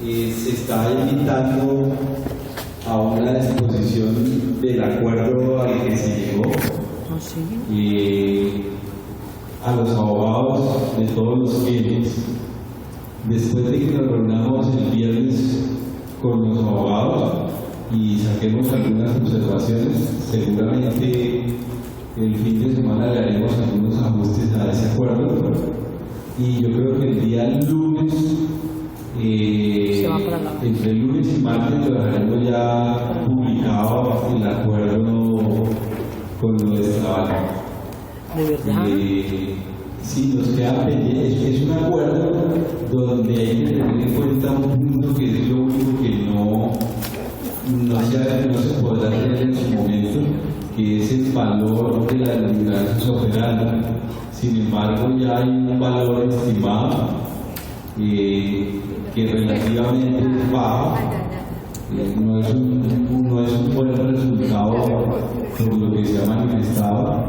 se está invitando a una disposición del acuerdo al que se llegó a los abogados de todos los clientes. Después de que nos reunamos el viernes con los abogados y saquemos algunas observaciones, seguramente el fin de semana le haremos algunos ajustes a ese acuerdo y yo creo que el día lunes, entre lunes y martes, lo dejaremos ya publicado el acuerdo con lo de trabajo. ¿De verdad? Sí, nos queda pendiente. Es un acuerdo donde hay que tener en cuenta un punto que es lo único que no se podrá tener en su momento, que es el valor de las lideranzas operando. Sin embargo, ya hay un valor estimado que relativamente es bajo. No es un buen resultado por lo que se ha manifestado.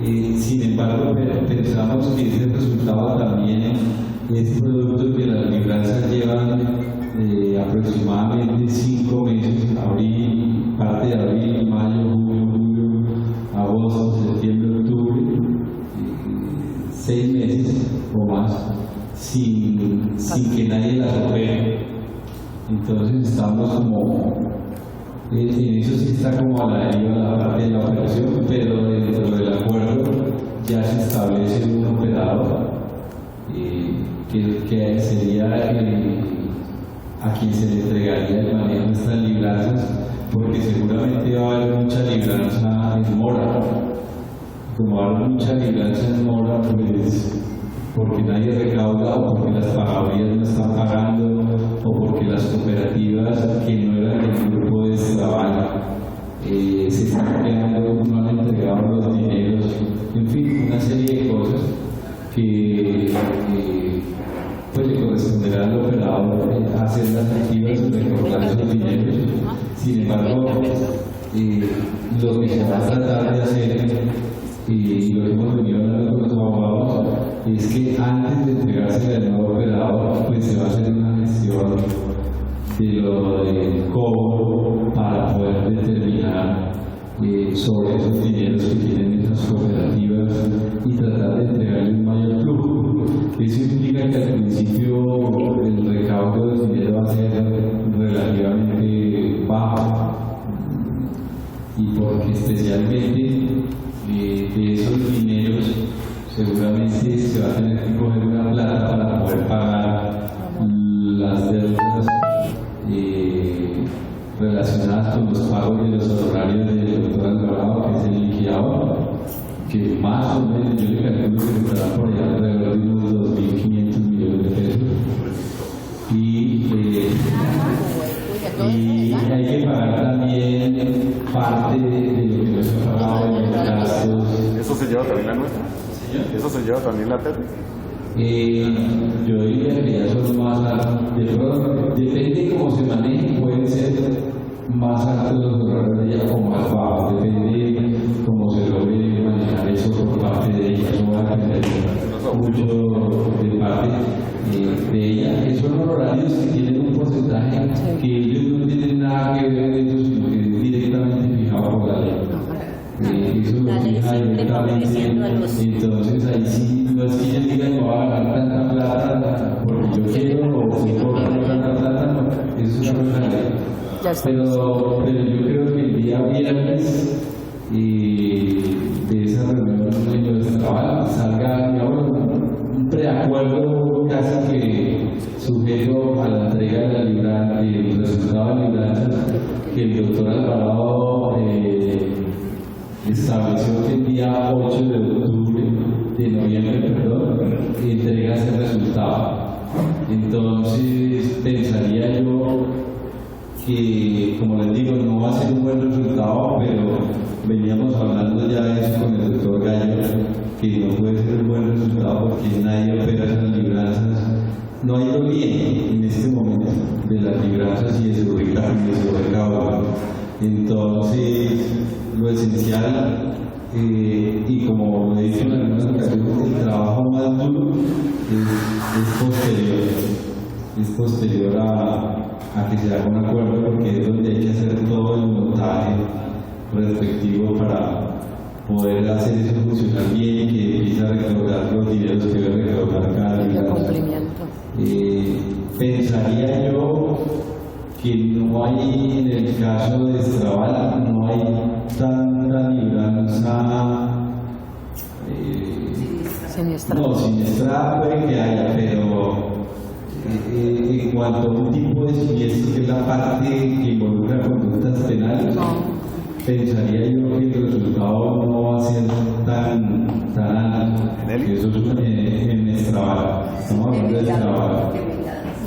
Sin embargo, pensamos que ese resultado también es producto de que las libranzas llevan aproximadamente 5 meses, abril, parte de abril, mayo, julio, agosto, septiembre, octubre, 6 meses o más, sin que nadie las opere. Entonces estamos como, en eso sí está como a la deriva la parte de la operación, pero dentro del acuerdo ya se establece un operador que sería a quien se le entregaría el manejo de estas libranzas, porque seguramente va a haber mucha libranza en mora. Como va a haber mucha libranza en mora, pues porque nadie recauda, o porque las pagadorías no están pagando, o porque las cooperativas que no eran del grupo de trabajo se están quedando, no han entregado los dineros, en fin, una serie de cosas que pues le corresponderá al operador hacer las activas y recordar esos dineros. Sin embargo, lo que se va a tratar de hacer, y lo que hemos venido hablando con los abogados, es que antes de entregarse al nuevo operador, pues se va a hacer una gestión de lo del cobro para poder determinar sobre esos dineros que tienen esas cooperativas y tratar de entregarle un mayor flujo. Eso implica que al principio el recaudo de dinero va a ser relativamente bajo, y porque especialmente de esos dineros seguramente se va a tener que coger una plata para poder pagar las deudas relacionadas con los pagos de los honorarios del doctor Alvarado, que es el liquidador, que más o menos yo le calculo que estará por allá alrededor de unos 2.500 millones de pesos. Y hay que pagar también parte de lo que no se ha pagado en los gastos. ¿Eso se lleva también la nuestra? ¿Señor? ¿Eso se lleva también la TEP? Yo diría que ya son más altos. Depende de cómo se maneje, pueden ser más altos los honorarios de ella o más bajos. Depende de cómo se logre manejar eso por parte de ella. Eso va a depender mucho de parte de ella. Esos honorarios que tienen un porcentaje que ellos no tienen nada que ver con eso, sino que es directamente fijado por la ley. Eso lo fija directamente. Entonces ahí sí, no es que ellos digan que va a ganar tanta plata porque yo quiero o si puedo ganar tanta plata, no, eso es una cosa ley. Pero yo creo que el día viernes de esa reunión de trabajo salga, digamos, un preacuerdo casi que sujeto a la entrega de la libranza, del resultado de la libranza, que el doctor Alvarado estableció que el día 8 de noviembre, entrega ese resultado. Entonces pensaría yo que, como les digo, no va a ser un buen resultado, pero veníamos hablando ya de eso con el doctor Gallo, que no puede ser un buen resultado porque nadie opera esas libranzas. No ha ido bien en este momento de las libranzas y de su recaudo. Entonces, lo esencial, y como lo he dicho en algunas ocasiones, el trabajo más duro es posterior. es posterior a que se haga un acuerdo, porque es donde hay que hacer todo el montaje respectivo para poder hacer eso funcionar bien, que empiece a recaudar los dineros que debe recaudar cada El día. cumplimiento. Pensaría yo que no hay, en el caso de Estrabal, no hay tanta libranza. Siniestra. No, siniestra puede que haya, pero en cuanto a un tipo de siniestro que es la parte que involucra conductas penales, pensaría yo que el resultado no va a ser tan alto. Eso es en Estrabal, estamos hablando de Estrabal.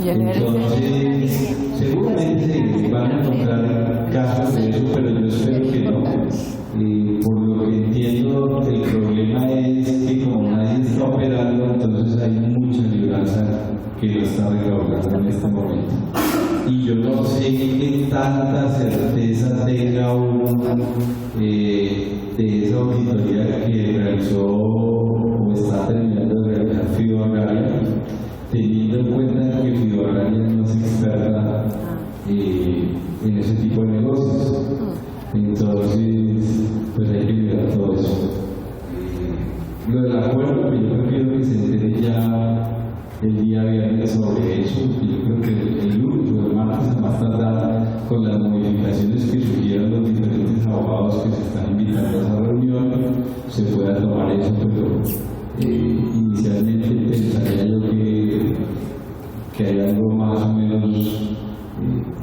Y en el Entonces, seguramente se van a encontrar casos de eso, pero yo espero que no. Por lo que entiendo, el problema es que como nadie está operando, entonces hay mucha libranza que lo está recaudando en este momento. Y yo no sé qué tanta certeza tenga uno de esa auditoría que realizó o está terminando de realizar Fido Agraria, teniendo en cuenta que Fido Agraria no es experta en ese tipo de negocios. Entonces, pues hay que mirar todo eso. Lo del acuerdo, que yo prefiero que se entere ya el día viernes sobre eso, y yo creo que el lunes o el martes a más tardar, con las modificaciones que sugieran los diferentes abogados que se están invitando a esa reunión, se pueda tomar eso, pero inicialmente pensaría yo que hay algo más o menos,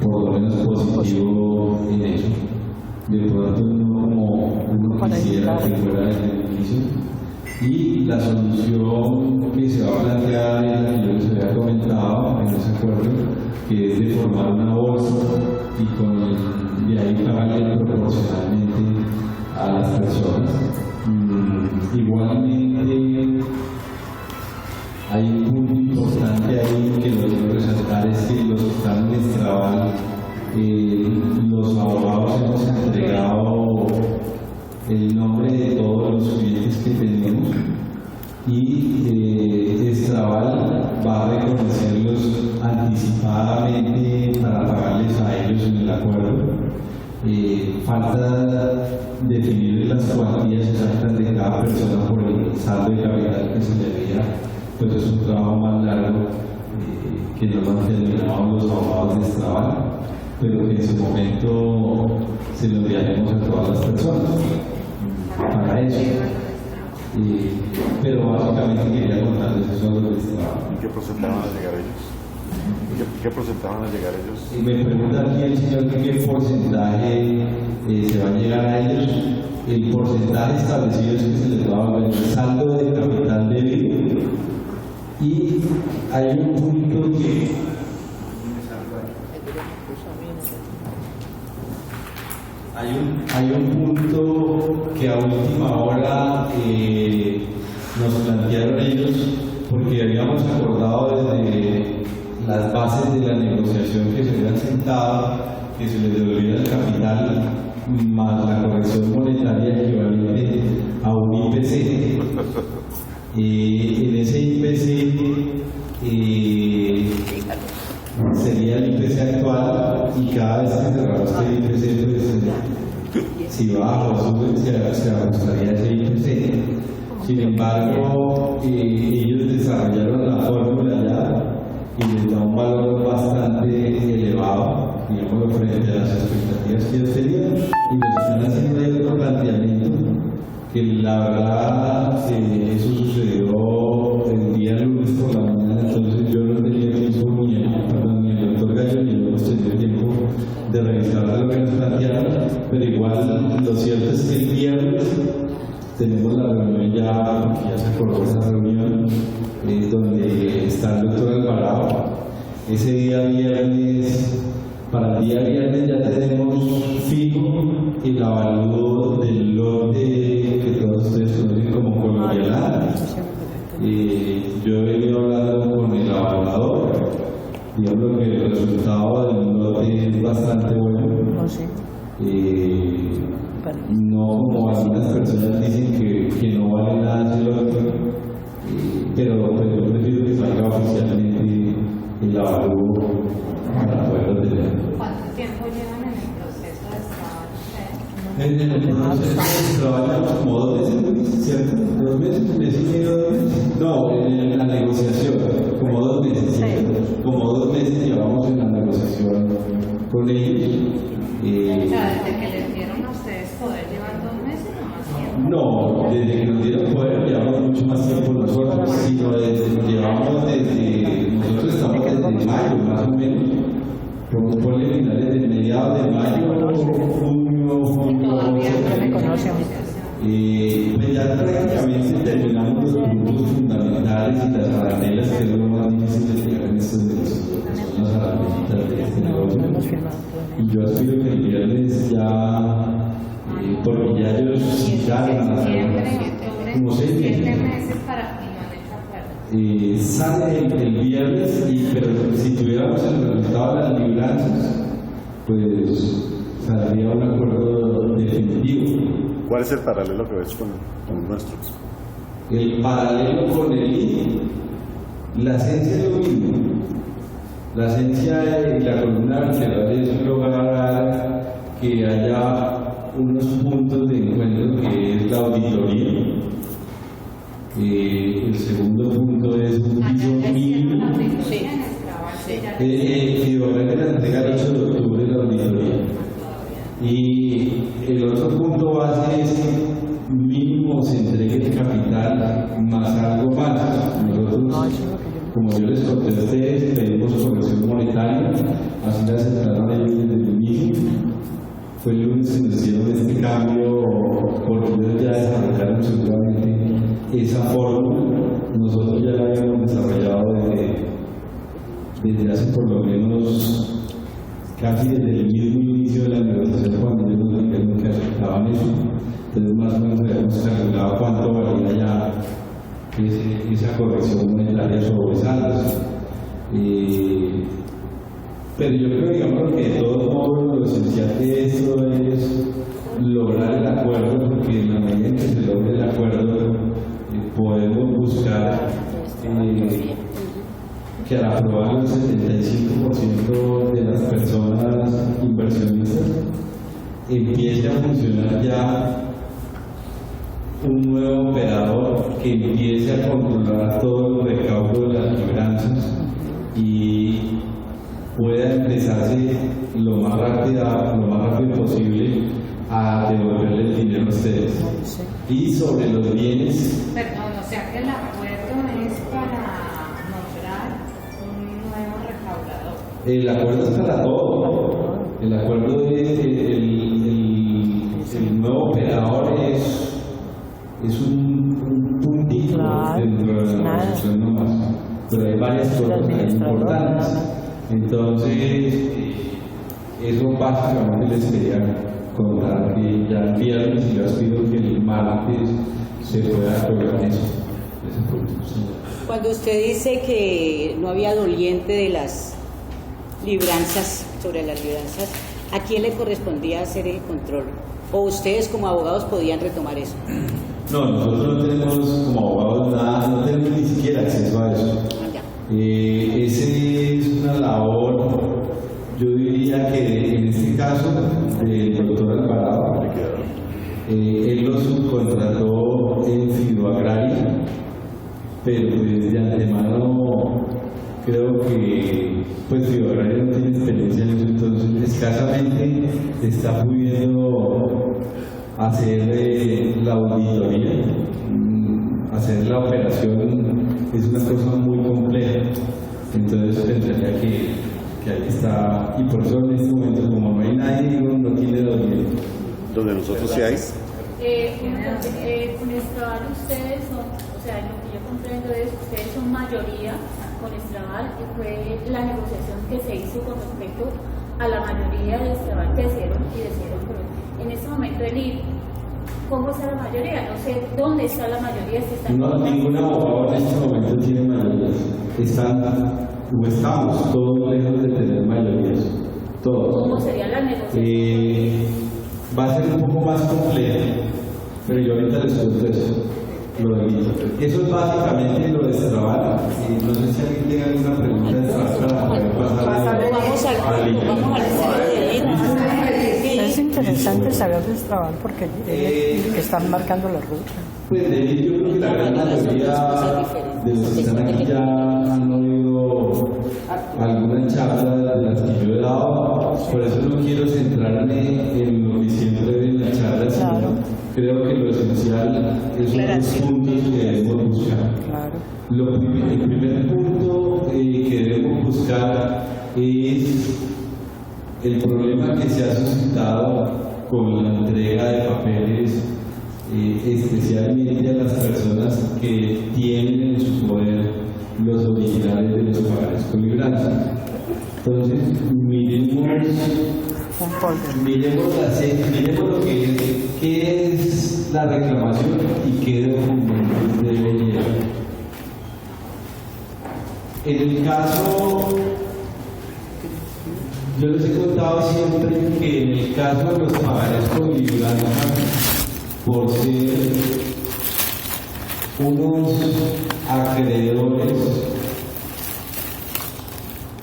por lo menos positivo en eso. De pronto no como uno quisiera que fuera desde el inicio. Y la solución que se va a plantear es la que yo les había comentado en ese acuerdo, que es de formar una bolsa y de ahí pagarle proporcionalmente a las personas. Igualmente, hay un punto importante ahí que lo quiero resaltar, es que los que están en Estrabal, los abogados hemos entregado el nombre de todos los clientes que tenemos y Estrabal va a reconocerlos anticipadamente para pagarles a ellos en el acuerdo. Falta definir las cuantías exactas de cada persona por el saldo de capital que se le debía, pues es un trabajo más largo que no lo han terminado los abogados de Estrabal, pero que en su momento se lo enviaremos a todas las personas para eso. Pero básicamente quería contarles eso a los de Estrabal. ¿Y qué porcentaje van a llegar ellos? ¿Qué porcentaje van a llegar ellos? Me pregunta aquí el señor que qué porcentaje se va a llegar a ellos. El porcentaje establecido es que se les va a ver el saldo de capital debido y hay un punto que hay un punto que a última hora nos plantearon ellos, porque habíamos acordado desde las bases de la negociación que se habían sentado que se les devolviera el capital más la corrección monetaria equivalente a un IPC. En ese IPC sería el IPC actual y cada vez que cerramos el IPC, pues si baja o sube, se ajustaría ese IPC. Sin embargo, ellos desarrollaron la fórmula ya y les da un valor bastante elevado, digamos, frente a las expectativas que ellos tenían, y nos están haciendo ahí otro planteamiento, que la verdad eso sucedió el día lunes por la mañana, entonces yo no tenía tiempo ni el doctor Gallo ni yo hemos tenido tiempo de revisar lo que nos plantearon, pero igual lo cierto es que el viernes tenemos la reunión ya, porque ya se acordó esa reunión, donde está el doctor Alvarado. Ese día viernes, para el día viernes ya tenemos fijo el avalúo del lote que todos ustedes conocen como Colombiana. Yo he venido hablando con el evaluador, digamos que el resultado del lote es bastante bueno. No como algunas personas dicen que no vale nada ese lote, pero yo prefiero que salga oficialmente el avalúo para poderlo tener. ¿Cuánto tiempo llevan en el proceso de trabajo ustedes? En el proceso de trabajo como 2 meses, ¿cierto? 2 meses, mes y medio, 2 meses. No, en la negociación, como 2 meses, ¿cierto? Como 2 meses llevamos en la negociación con ellos. O sea, desde que les dieron a ustedes poder, ¿llevan 2 meses o más tiempo? No, desde que nos dieron poder llevamos mucho más tiempo nosotros, sino nosotros estamos desde mayo más o menos, como ponle finales de mediados de mayo, junio, Todavía no se conoce. pues ya prácticamente terminamos los puntos fundamentales y las arandelas, que es lo más difícil de llegar en estos negocios, son las arandelas de este negocio. Y yo aspiro que el viernes ya, porque ya ellos citaron a como 6 meses. 7 meses para que no han hecho acuerdo. Sale el viernes, pero si tuviéramos el resultado de las libranzas, pues saldría un acuerdo definitivo. ¿Cuál es el paralelo que ves con el nuestro? El paralelo con el INE, la esencia es lo mismo. La esencia de la columna vertebral es lograr que haya unos puntos de encuentro, que es la auditoría. El segundo punto es un piso mínimo. Fidogaray la entrega el 8 de octubre la auditoría. Y el otro punto base es que mínimo se entregue el capital más algo más. Nosotros, como yo les conté a ustedes, pedimos corrección monetaria, así la aceptaron ellos desde el inicio. Fue el lunes que nos hicieron este cambio, porque ellos ya desarrollaron seguramente esa fórmula. Nosotros ya la habíamos desarrollado desde hace por lo menos casi desde el mismo inicio de la negociación, cuando ellos nos dijeron que aceptaban eso. Entonces más o menos habíamos calculado cuánto valía ya esa corrección monetaria sobre saldos. Pero yo creo, digamos, que de todos modos lo esencial de esto es lograr el acuerdo, porque en la medida en que se logre el acuerdo podemos buscar que al aprobar el 75% de las personas inversionistas empiece a funcionar ya un nuevo operador que empiece a controlar todo el recaudo de las libranzas y pueda empezarse lo más rápido posible a devolverle el dinero a ustedes. Y sobre los bienes. Perdón, o sea que el acuerdo es para nombrar un nuevo recaudador. El acuerdo es para todo. El acuerdo es el nuevo operador es un puntito dentro de la negociación nomás. Pero hay varias cosas importantes. Entonces, eso básicamente les quería contar, que ya el viernes, y yo aspiro que el martes se pueda aprobar eso. Cuando usted dice que no había doliente de las libranzas, sobre las libranzas, ¿a quién le correspondía hacer el control? ¿O ustedes como abogados podían retomar eso? No, nosotros no tenemos como abogados nada, no tenemos ni siquiera acceso a eso. Ese es una labor, yo diría que en este caso del doctor Alvarado, él lo subcontrató en Fidoagraria, pero desde antemano creo que pues Fidoagraria no tiene experiencia en eso, entonces escasamente está pudiendo hacer la auditoría. Hacer la operación es una cosa muy compleja, entonces pensaría que ahí está, y por eso en este momento, como no hay nadie, no tiene doliente. Donde nosotros sí hay. Con Estrabal ustedes son, o sea, lo que yo comprendo es que ustedes son mayoría con Estrabal, que fue la negociación que se hizo con respecto a la mayoría de Estrabal que decidieron en este momento el IR. ¿Cómo está la mayoría? No sé dónde está la mayoría. Si está no, ningún abogado en este momento tiene mayorías. Estamos todos lejos de tener mayorías. Todos. ¿Cómo sería la negociación? Va a ser un poco más compleja, pero yo ahorita les cuento eso. lo delito. Eso es básicamente lo de Estrabal. No sé si alguien tiene alguna pregunta de Estrabal para poder pasar Vamos al delito. Es interesante saber de Estrabal porque están marcando la ruta. Pues de hecho, yo creo que la gran mayoría de los que están aquí ya han oído algunas charlas de las que yo he dado, por eso no quiero centrarme en lo que siempre ven las charlas, sino creo que lo esencial es los puntos que debemos buscar. El primer punto que debemos buscar es el problema que se ha suscitado con la entrega de papeles, especialmente a las personas que tienen en su poder los originales de los papeles con libranza. Entonces, miremos lo que es la reclamación y qué documentos debe llevar. En el caso, yo les he contado siempre que en el caso de los papeles con libranza, por ser unos acreedores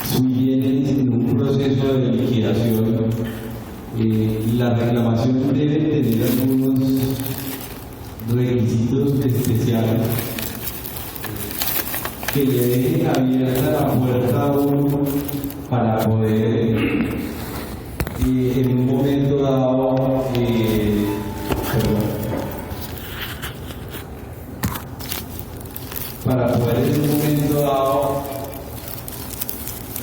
suyentes en un proceso de liquidación, la reclamación debe tener algunos requisitos especiales que le dejen abierta la puerta a uno para poder en un momento dado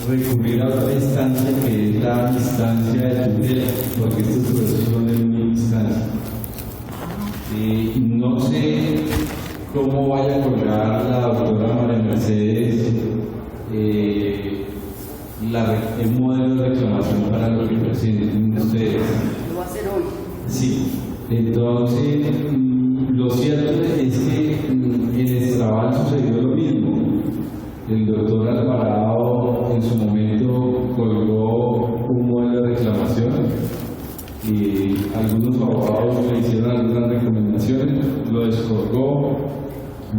recurrir a otra instancia que es la instancia de tutela, porque estos procesos son de una instancia. No sé cómo vaya a colgar la doctora María Mercedes el modelo de reclamación para lo que presenten ustedes. Lo va a hacer hoy. Sí, entonces lo cierto es que en Estrabal sucedió lo mismo. El doctor Alvarado en su momento colgó un modelo de reclamación y algunos abogados le hicieron algunas recomendaciones, lo descolgó,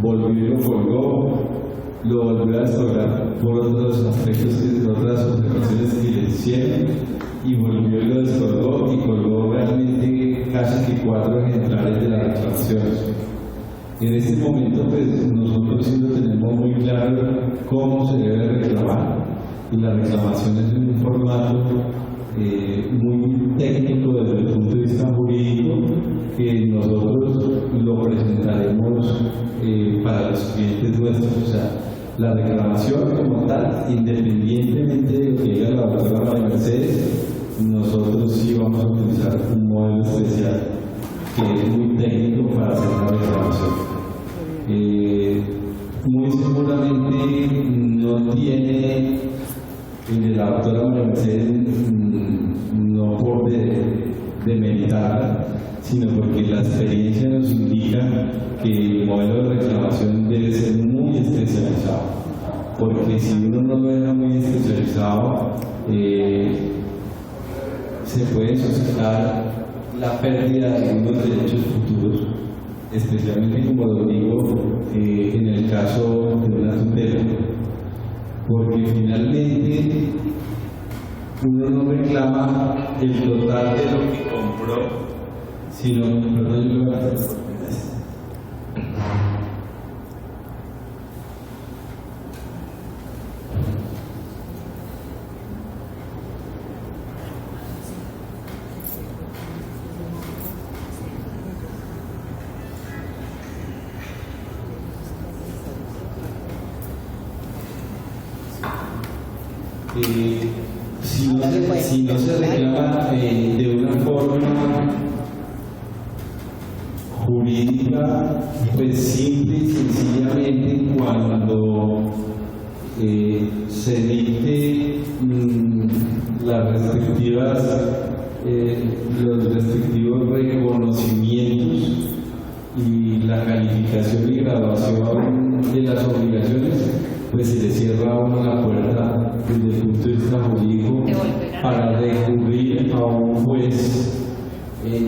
volvió y lo colgó, lo volvió a descolgar por otros aspectos, otras observaciones que le hicieron, y volvió y lo descolgó y colgó realmente casi que 4 ejemplares de las reclamaciones. En este momento, pues nosotros sí lo tenemos muy claro cómo se debe reclamar, y la reclamación es en un formato muy técnico desde el punto de vista jurídico, que nosotros lo presentaremos para los clientes nuestros. O sea, la reclamación como tal, independientemente de lo que diga la doctora María Mercedes, nosotros sí vamos a utilizar un modelo especial que es muy técnico para hacer la reclamación. Muy seguramente no tiene el de la doctora María Mercedes, no por demeritarla, sino porque la experiencia nos indica que el modelo de reclamación debe ser muy especializado, porque si uno no lo deja muy especializado, se puede suscitar la pérdida de unos derechos futuros, especialmente, como lo digo, en el caso de una tutela, porque finalmente uno no reclama el total de lo que compró, sino, perdón, yo lo voy a hacer. Si no se reclama de una forma jurídica, pues simple y sencillamente cuando se dicte los respectivos reconocimientos y la calificación y graduación de las obligaciones, pues se le cierra a uno la puerta desde el punto de vista jurídico para recurrir a un juez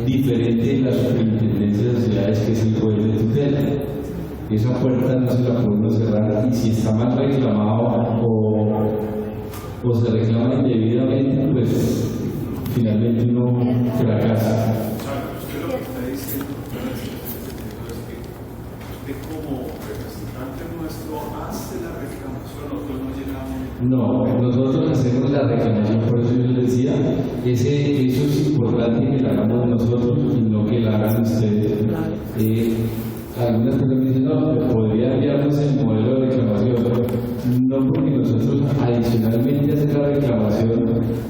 diferente de la superintendencia de sociedades, que es el juez de tutela. esa puerta no se la podemos cerrar, y si está mal reclamado o se reclama indebidamente, pues finalmente uno fracasa. Usted lo que está diciendo es que usted como representante nuestro hace la reclamación, nosotros no llegamos. No, nosotros hacemos la reclamación, por eso yo les decía, eso es importante que la hagamos nosotros y no que la hagan ustedes. Algunas personas me dicen, no, pero podría enviarnos el modelo de reclamación. No, porque nosotros adicionalmente a hacer la reclamación,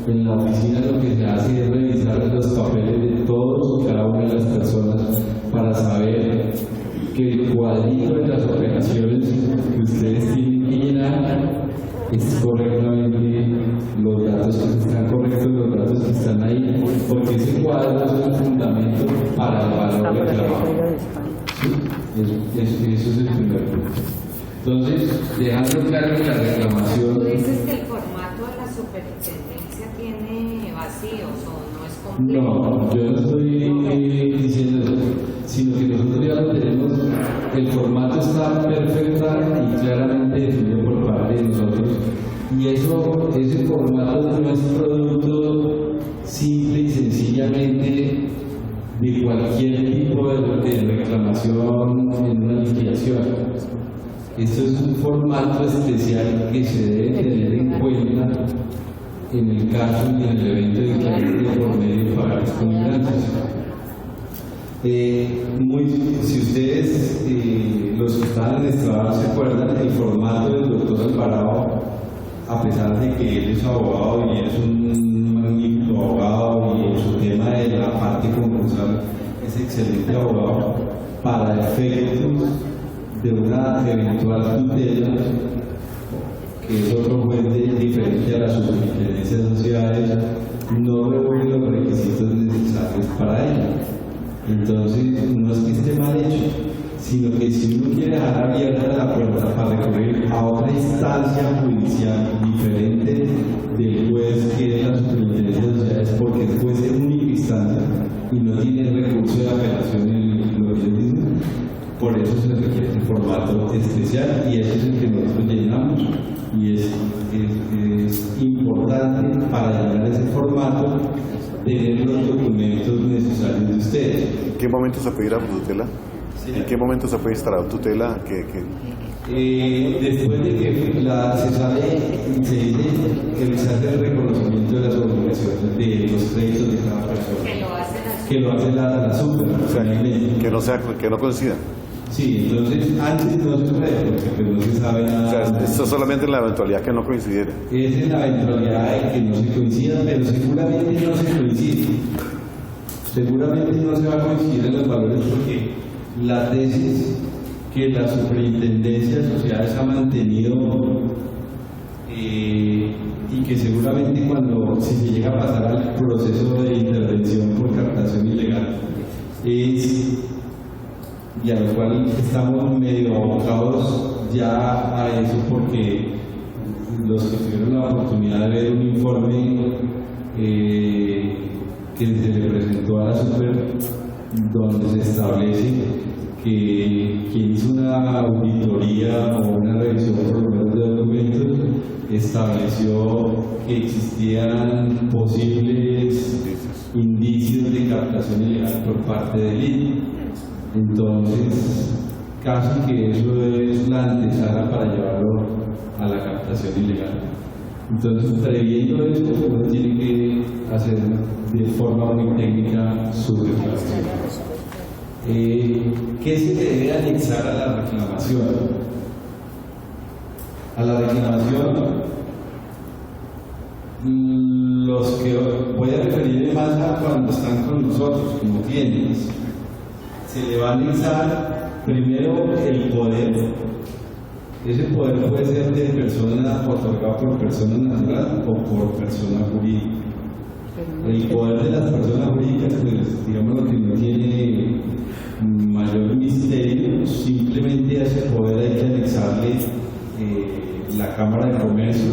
en la oficina lo que se hace es revisar los papeles de todos y cada una de las personas para saber que el cuadrito de las operaciones que ustedes tienen que llenar es correctamente los datos que están correctos, los datos que están ahí, porque ese cuadro es el fundamento para el valor reclamado. Eso es el primer punto. Entonces, dejando claro que la reclamación... Tú dices que el formato de la superintendencia tiene vacíos o no es completo. No, yo no estoy diciendo eso, sino que nosotros ya lo tenemos, el formato está perfecta y claramente definido por parte de nosotros, y ese formato no es producto simple y sencillamente de cualquier tipo de reclamación en una liquidación. Esto es un formato especial que se debe tener en cuenta en el caso y en el evento de que por medio de pagar comunidades. Si ustedes, los que están en el trabajo, se acuerdan, el formato del doctor Alvarado, a pesar de que él es abogado y es un magnífico abogado y en su tema de la parte concursal es excelente abogado, para efectos de una eventual tutela, que es otro juez diferente a la superintendencia de sociedades, no reúne los requisitos necesarios para ello. Entonces, no es que esté mal hecho, sino que si uno quiere dejar abierta la puerta para recurrir a otra instancia judicial diferente del juez que es la superintendencia de sociedades, porque el juez es única instancia y no tiene recurso de apelación en lo que ellos dicen, por eso se requiere un formato especial, y eso es el que nosotros llenamos, y es importante para llenar ese formato tener los documentos necesarios de ustedes. ¿En qué momento se puede ir a tutela? ¿En qué momento se puede instalar tutela? Después de que se sale, se dice que se hace el reconocimiento de las obligaciones de los créditos de cada persona. Que lo hace la super. O sea, que no coincida. Sí, entonces antes no se puede, porque pues no se sabe nada. O sea, esto es solamente en la eventualidad que no coincidiera. Es en la eventualidad de que no se coincida, pero seguramente no se coincide. Seguramente no se va a coincidir en los valores, porque la tesis que la superintendencia de sociedades ha mantenido y que seguramente si se llega a pasar al proceso de intervención por captación ilegal y a lo cual estamos medio abocados ya a eso, porque los que tuvieron la oportunidad de ver un informe que se le presentó a la super, donde se establece que quien hizo una auditoría o una revisión por lo menos de documentos estableció que existían posibles indicios de captación ilegal por parte del INE. Entonces, casi que eso es la antesala para llevarlo a la captación ilegal. Entonces, previendo esto, uno tiene que hacer de forma muy técnica su reclamación. ¿Qué se debe anexar a la reclamación? A la reclamación, los que voy a referirme más a cuando están con nosotros como clientes, se le va a anexar primero el poder. Ese poder puede ser de persona otorgado por persona natural o por persona jurídica. El poder de las personas jurídicas, pues digamos lo que no tiene mayor misterio, simplemente a ese poder hay que anexarle la Cámara de Comercio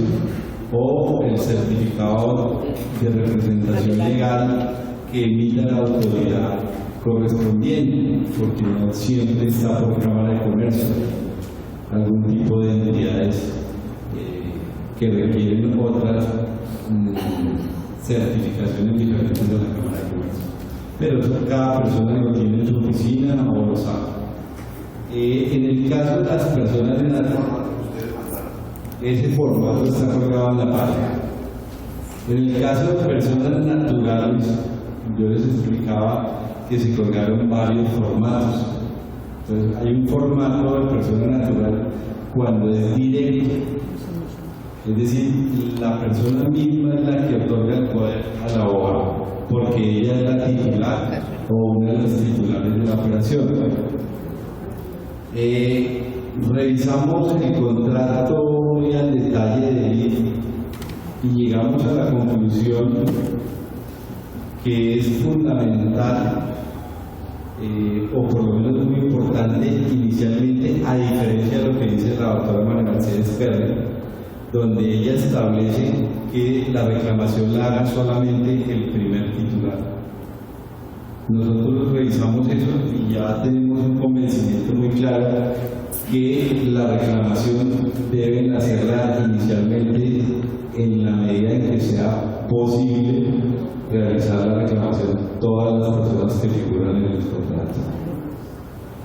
o el certificado de representación legal que emita la autoridad correspondiente, porque no siempre está por Cámara de Comercio, algún tipo de entidades que requieren otras certificaciones diferentes de la Cámara de Comercio. Pero eso cada persona lo tiene en su oficina o lo sabe. En el caso de las personas de la ese formato está colgado en la página. En el caso de personas naturales, yo les explicaba que se colgaron varios formatos. Entonces, hay un formato de persona natural cuando es directo, es decir, la persona misma es la que otorga el poder a la abogada, porque ella es la titular o una de las titulares de la operación. Revisamos el contrato muy al detalle de él y llegamos a la conclusión que es fundamental, o por lo menos muy importante inicialmente, a diferencia de lo que dice la doctora María Mercedes Perry, donde ella establece que la reclamación la haga solamente el primer titular. Nosotros revisamos eso y ya tenemos un convencimiento muy claro que la reclamación deben hacerla inicialmente en la medida en que sea posible realizar la reclamación todas las personas que figuran en los contratos.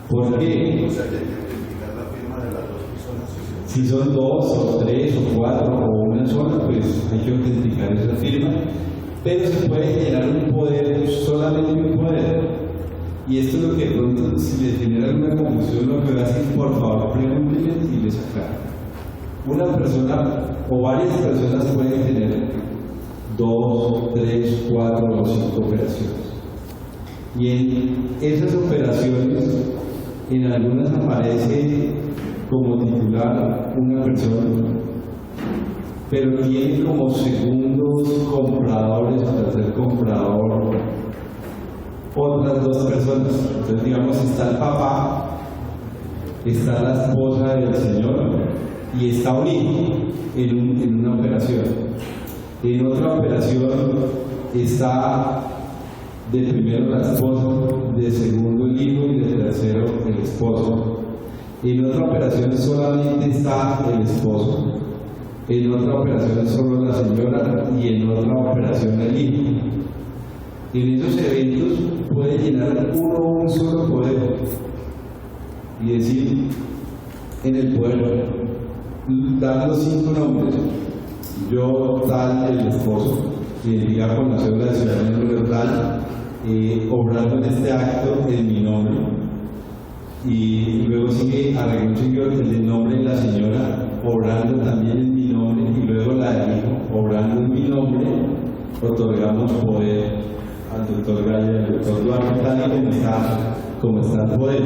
¿Por qué? O sea, que hay que verificar la firma de las dos personas. Si son dos, o tres, o cuatro, o una sola, pues hay que autenticar esa firma. Pero se puede generar un poder, solamente un poder. Y esto es lo que de pronto, si les genera alguna confusión, lo que hacen, por favor, pregúntenme y les aclaro. Una persona o varias personas pueden tener 2, 3, 4 o 5 operaciones. Y en esas operaciones, en algunas aparece como titular una persona, pero tiene como segundos compradores o tercer comprador otras dos personas. Entonces, digamos, está el papá, está la esposa del señor y está un hijo en una operación. En otra operación está de primero la esposa, de segundo el hijo y de tercero el esposo. En otra operación solamente está el esposo. En otra operación solo la señora y en otra operación el hijo. En esos eventos puede llenar uno un solo poder y decir en el poder, dar los 5 nombres, yo tal el esposo, identificar con la cédula de ciudadanía número tal, obrando en este acto en mi nombre, y luego sigue arreglo siguió el nombre de la señora, obrando también en mi nombre, y luego la del hijo, obrando en mi nombre, otorgamos poder al doctor Gaya y al doctor Duarte, tal y como está el poder.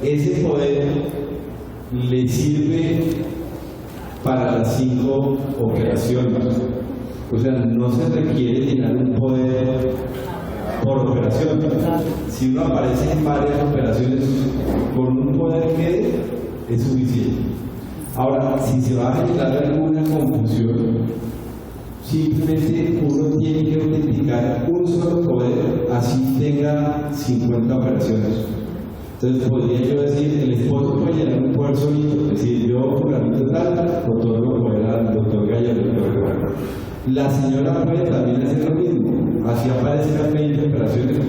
Ese poder le sirve para las 5 operaciones. O sea, no se requiere llenar un poder por operación. Si uno aparece en varias operaciones, con un poder que es suficiente. Ahora, si se va a generar alguna confusión, simplemente uno tiene que autenticar un solo poder, así tenga 50 operaciones. Entonces podría yo decir, el esposo puede llenar un poder solito, es decir, yo por la total, otorgo poder al doctor Gaya y al doctor Guerrero. La señora puede también hacer lo mismo, así aparecen 20 operaciones.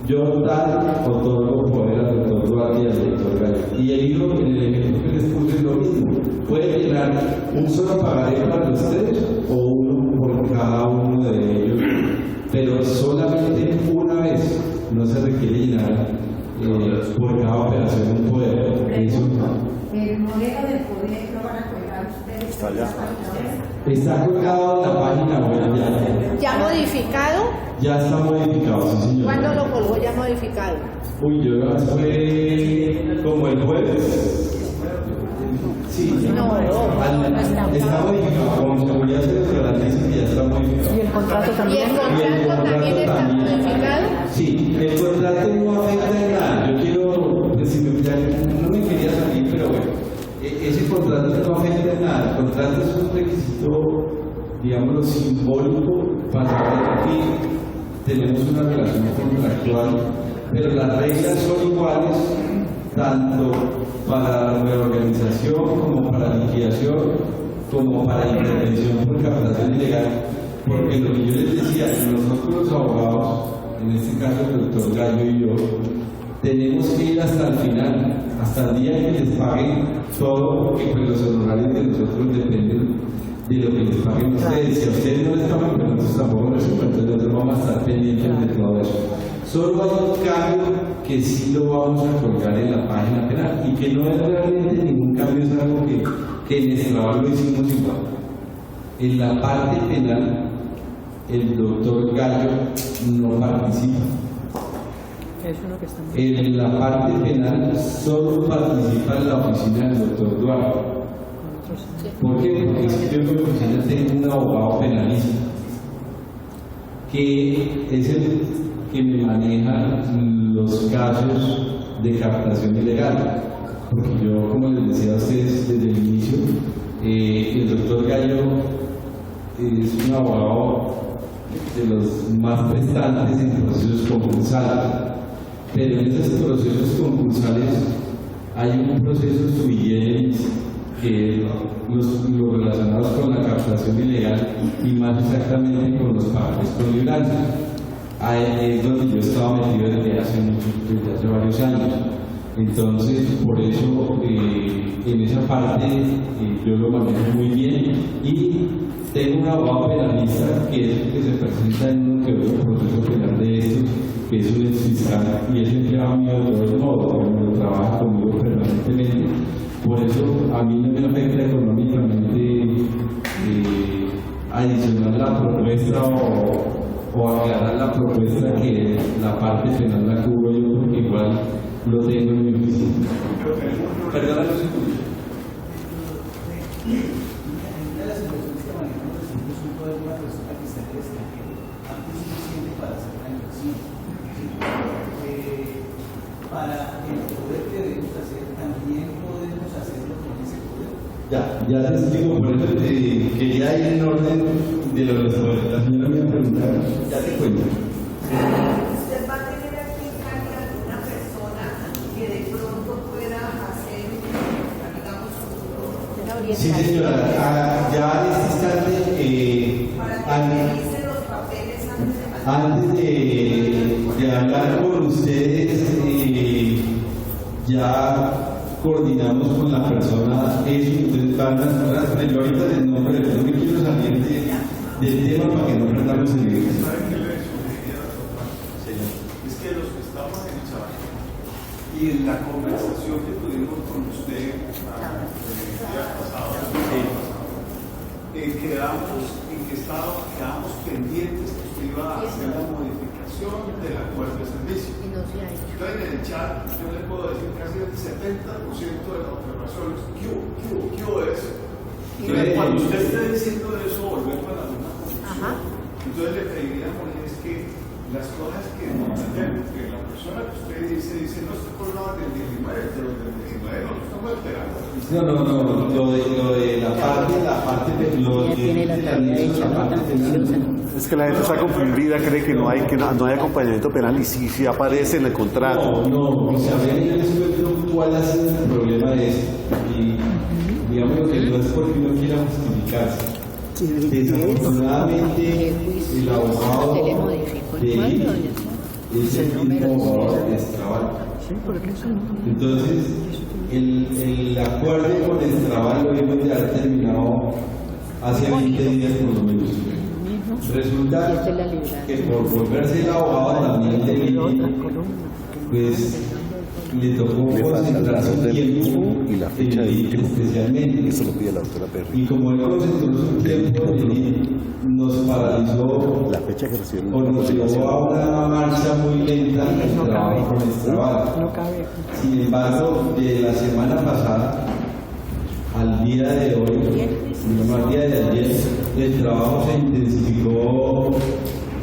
Yo tal otorgo poder al doctor Duarte y al doctor Gaya. Y el hijo, en el ejemplo que les puse, es lo mismo. Puede llenar un solo pagaré para los 3 o uno por cada uno de ellos, pero solamente una vez, no se requiere llenar por cada operación un poder. Eso, el modelo de poder lo van a colgar ustedes. Está allá. está colgado en la página web ya. ¿Ya modificado? Ya está modificado, sí señor. ¿Cuándo lo colgó ya modificado? Uy, yo fue como el jueves. Sí, No, está modificado, con seguridad se les garantiza que ya está modificado. Y el contrato ¿Y también. el contrato también está modificado? Sí, el contrato no afecta en nada. Yo quiero, pues, si no me quería salir, pero bueno, ese contrato no afecta en nada. El contrato es un requisito, digámoslo, simbólico para ver que tenemos una relación contractual pero las reglas son iguales tanto para la reorganización como para liquidación como para intervención por captación ilegal, porque lo que yo les decía, nosotros los abogados, en este caso el doctor Gallo y yo, tenemos que ir hasta el final, hasta el día que les paguen todo, porque pues los honorarios de nosotros dependen de lo que les paguen ustedes. Si a ustedes no les pagan, pero nosotros tampoco les pagan, entonces nosotros vamos a estar pendientes de todo eso. Solo hay un cambio que sí lo vamos a colgar en la página penal y que no es realmente ningún cambio, es algo que en el trabajo lo hicimos igual. En la parte penal, el doctor Gallo no participa. Eso es lo que estamos En la parte penal solo participa en la oficina del doctor Duarte. ¿Por qué? Porque es que yo en mi oficina tengo un abogado penalista que es el que me maneja los casos de captación ilegal. Porque yo, como les decía a ustedes desde el inicio, el doctor Gallo es un abogado de los más prestantes en procesos concursales, pero en esos procesos concursales hay un proceso sui generis que es los relacionados con la captación ilegal y más exactamente con los pagos con libranza. Es donde yo estaba metido desde hace varios años. Entonces, por eso, en esa parte yo lo manejo muy bien y tengo un abogado penalista que es el que se presenta en un que otro proceso penal de estos, que es un exfiscal y es empleado mío de todos modos, pero trabaja conmigo permanentemente. Por eso a mí no me afecta económicamente adicionar la propuesta o aclarar la propuesta que la parte penal la cubro yo, porque igual lo tengo en mi oficina. Perdóname un segundo. Para el poder que debemos hacer, también podemos hacerlo con ese poder. Ya te explico, por eso quería ir en orden de lo que la señora me ha preguntado. Ya te cuento. ¿Usted va a tener aquí alguna persona que de pronto pueda hacer, digamos, Sí, señora, ya en este instante, para que revise los papeles antes de hablar con ustedes, ya coordinamos con la persona eso, entonces van a yo ahorita el nombre, no me quiero salir del tema para que no perdamos el video. ¿Saben qué le sugería a la Es que los que estamos en el chat y en la conversación que tuvimos con usted el día pasado, quedamos pendientes que usted iba a hacer la modificación del acuerdo de servicio. Entonces en el chat yo le puedo decir casi el 70% de las observaciones, ¿qué es? Entonces cuando usted esté diciendo eso, volvemos a la misma conclusión. Entonces le pediríamos es que las cosas que no entendemos, que la persona que usted dice no estoy por nada del 19, pero del 19 no estamos esperando. No, lo de la parte Es que la gente está confundida, cree que no hay acompañamiento penal y sí aparece en el contrato. No, o sea, yo les cuento cuál ha sido el problema de esto. Y digamos que no es porque no quiera justificarse. Desafortunadamente, el abogado de él es el mismo abogado de Estrabal. Entonces, el acuerdo con Estrabal lo hemos ya terminado hace 20 días por lo menos. Resulta que por volverse el abogado también de mí, pues le tocó concentrarse un tiempo y la fecha de último, especialmente. eso lo pide la doctora Perry. Y como él concentró su tiempo en mí, nos paralizó La fecha que recibieron o nos llevó a una marcha muy lenta en el trabajo con el trabajo. No cabe. Sin embargo, de la semana pasada al día de hoy, no al día de ayer, el trabajo se intensificó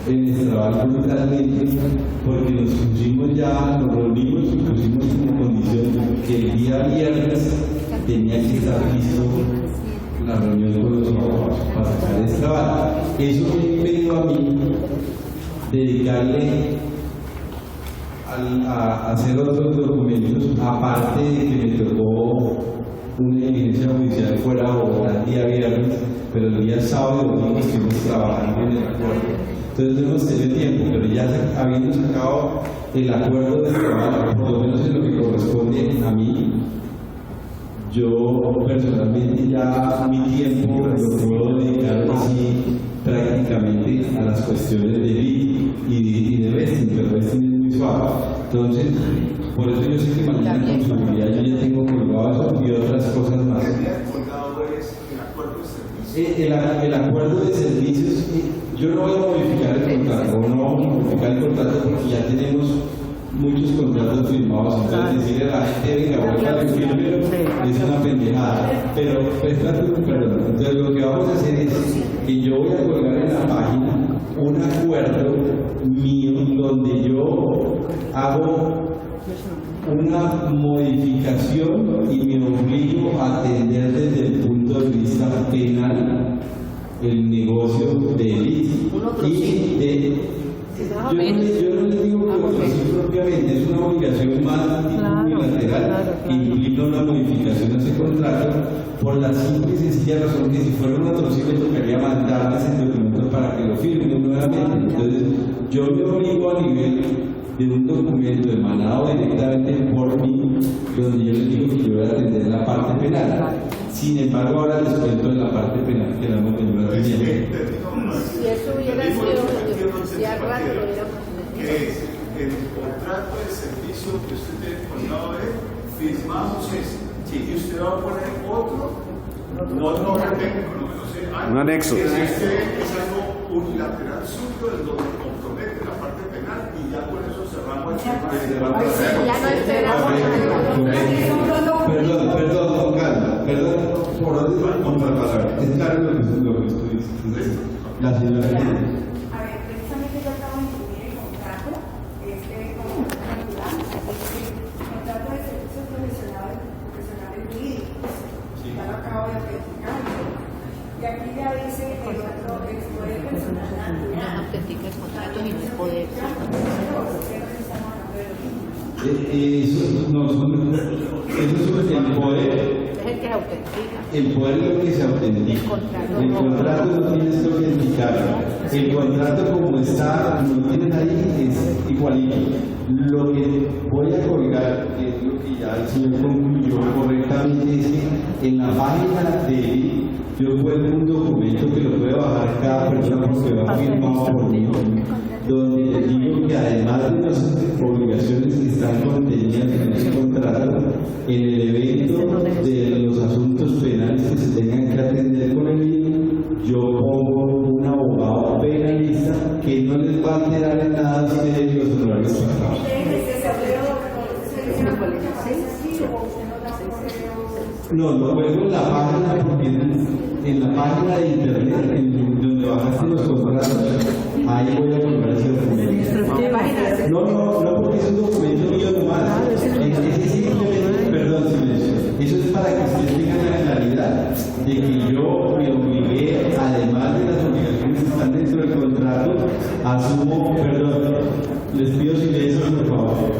en el trabajo brutalmente porque nos reunimos y pusimos como condición que el día viernes tenía que estar listo la reunión con los abogados para sacar el trabajo. Eso me impedió a mí dedicarle a hacer otros documentos, aparte de que me tocó una diligencia judicial fuera de Bogotá el día viernes, pero el día sábado y domingo estuvimos trabajando en el acuerdo. Entonces no hemos tenido tiempo, pero ya habiendo sacado el acuerdo de trabajo, por lo menos en lo que corresponde a mí, yo personalmente ya mi tiempo lo puedo dedicar así prácticamente a las cuestiones de lead y de vesting, pero vesting es muy suave. Entonces, por eso yo sé que mañana con seguridad yo ya tengo colgado eso y otras cosas más. El acuerdo de servicios, yo no voy a modificar el contrato, o no vamos a modificar el contrato porque ya tenemos muchos contratos firmados. Entonces, decirle a la gente, venga, voy a firmarlo, es una pendejada. Pero, perdón, entonces lo que vamos a hacer es que yo voy a colgar en la página un acuerdo mío donde yo hago una modificación y me obligo a atender desde el punto de vista penal el negocio de élite y de yo no les digo que sí propiamente es una obligación más unilateral que implica una modificación a ese contrato por la simple y sencilla razón que si fuera un otro sí me tocaría mandarles el documento para que lo firmen nuevamente. Entonces yo me obligo a nivel de un documento emanado directamente por mí, donde yo les digo que yo voy a atender la parte penal. Sin embargo, ahora les cuento de la parte penal que la hemos venido atendiendo. Si eso hubiera sido ya rato, lo hubiéramos que es el contrato de servicio que usted tiene colgado de firmamos y usted va a poner otro, no técnico, no sé, un anexo. Es algo unilateral suyo, el donde compromete la parte penal y ya con eso cerramos el tema. ya no esperamos. Perdón, don Carlos, perdón por orden con la palabra. Es claro lo que estoy diciendo. La señora. A ver, precisamente yo acabo de incluir el contrato, como natural, el contrato de servicios profesionales jurídicos. Ya lo acabo de autenticar. Y aquí ya dice el otro, el poder personal natural. Autentica el contrato y no el poder. Eso es el poder. Es el que se autentica. El poder es lo que se autentica. El contrato no tienes que autenticarlo. El contrato como está, lo tienes ahí, es igualito. Lo que voy a colgar, que es lo que ya el señor concluyó correctamente, es que en la página de él yo cuelgo un documento que lo puede bajar cada persona porque va firmado por mí, donde les digo que además de las obligaciones que están contenidas en ese contrato, en el evento de los asuntos penales que se tengan que atender con el niño, yo pongo un abogado penalista que no les va a alterar en nada a ustedes los honorarios pagados. No, lo cuelgo en la página porque en la página de internet donde bajaste los contratos, ahí voy a colgar ese documento. No, porque es un documento mío nomás. Ese simplemente, perdón, silencio. Eso es para que ustedes tengan la claridad de que yo me obligué, además de las obligaciones que están dentro del contrato, asumo, perdón, les pido silencio, por favor.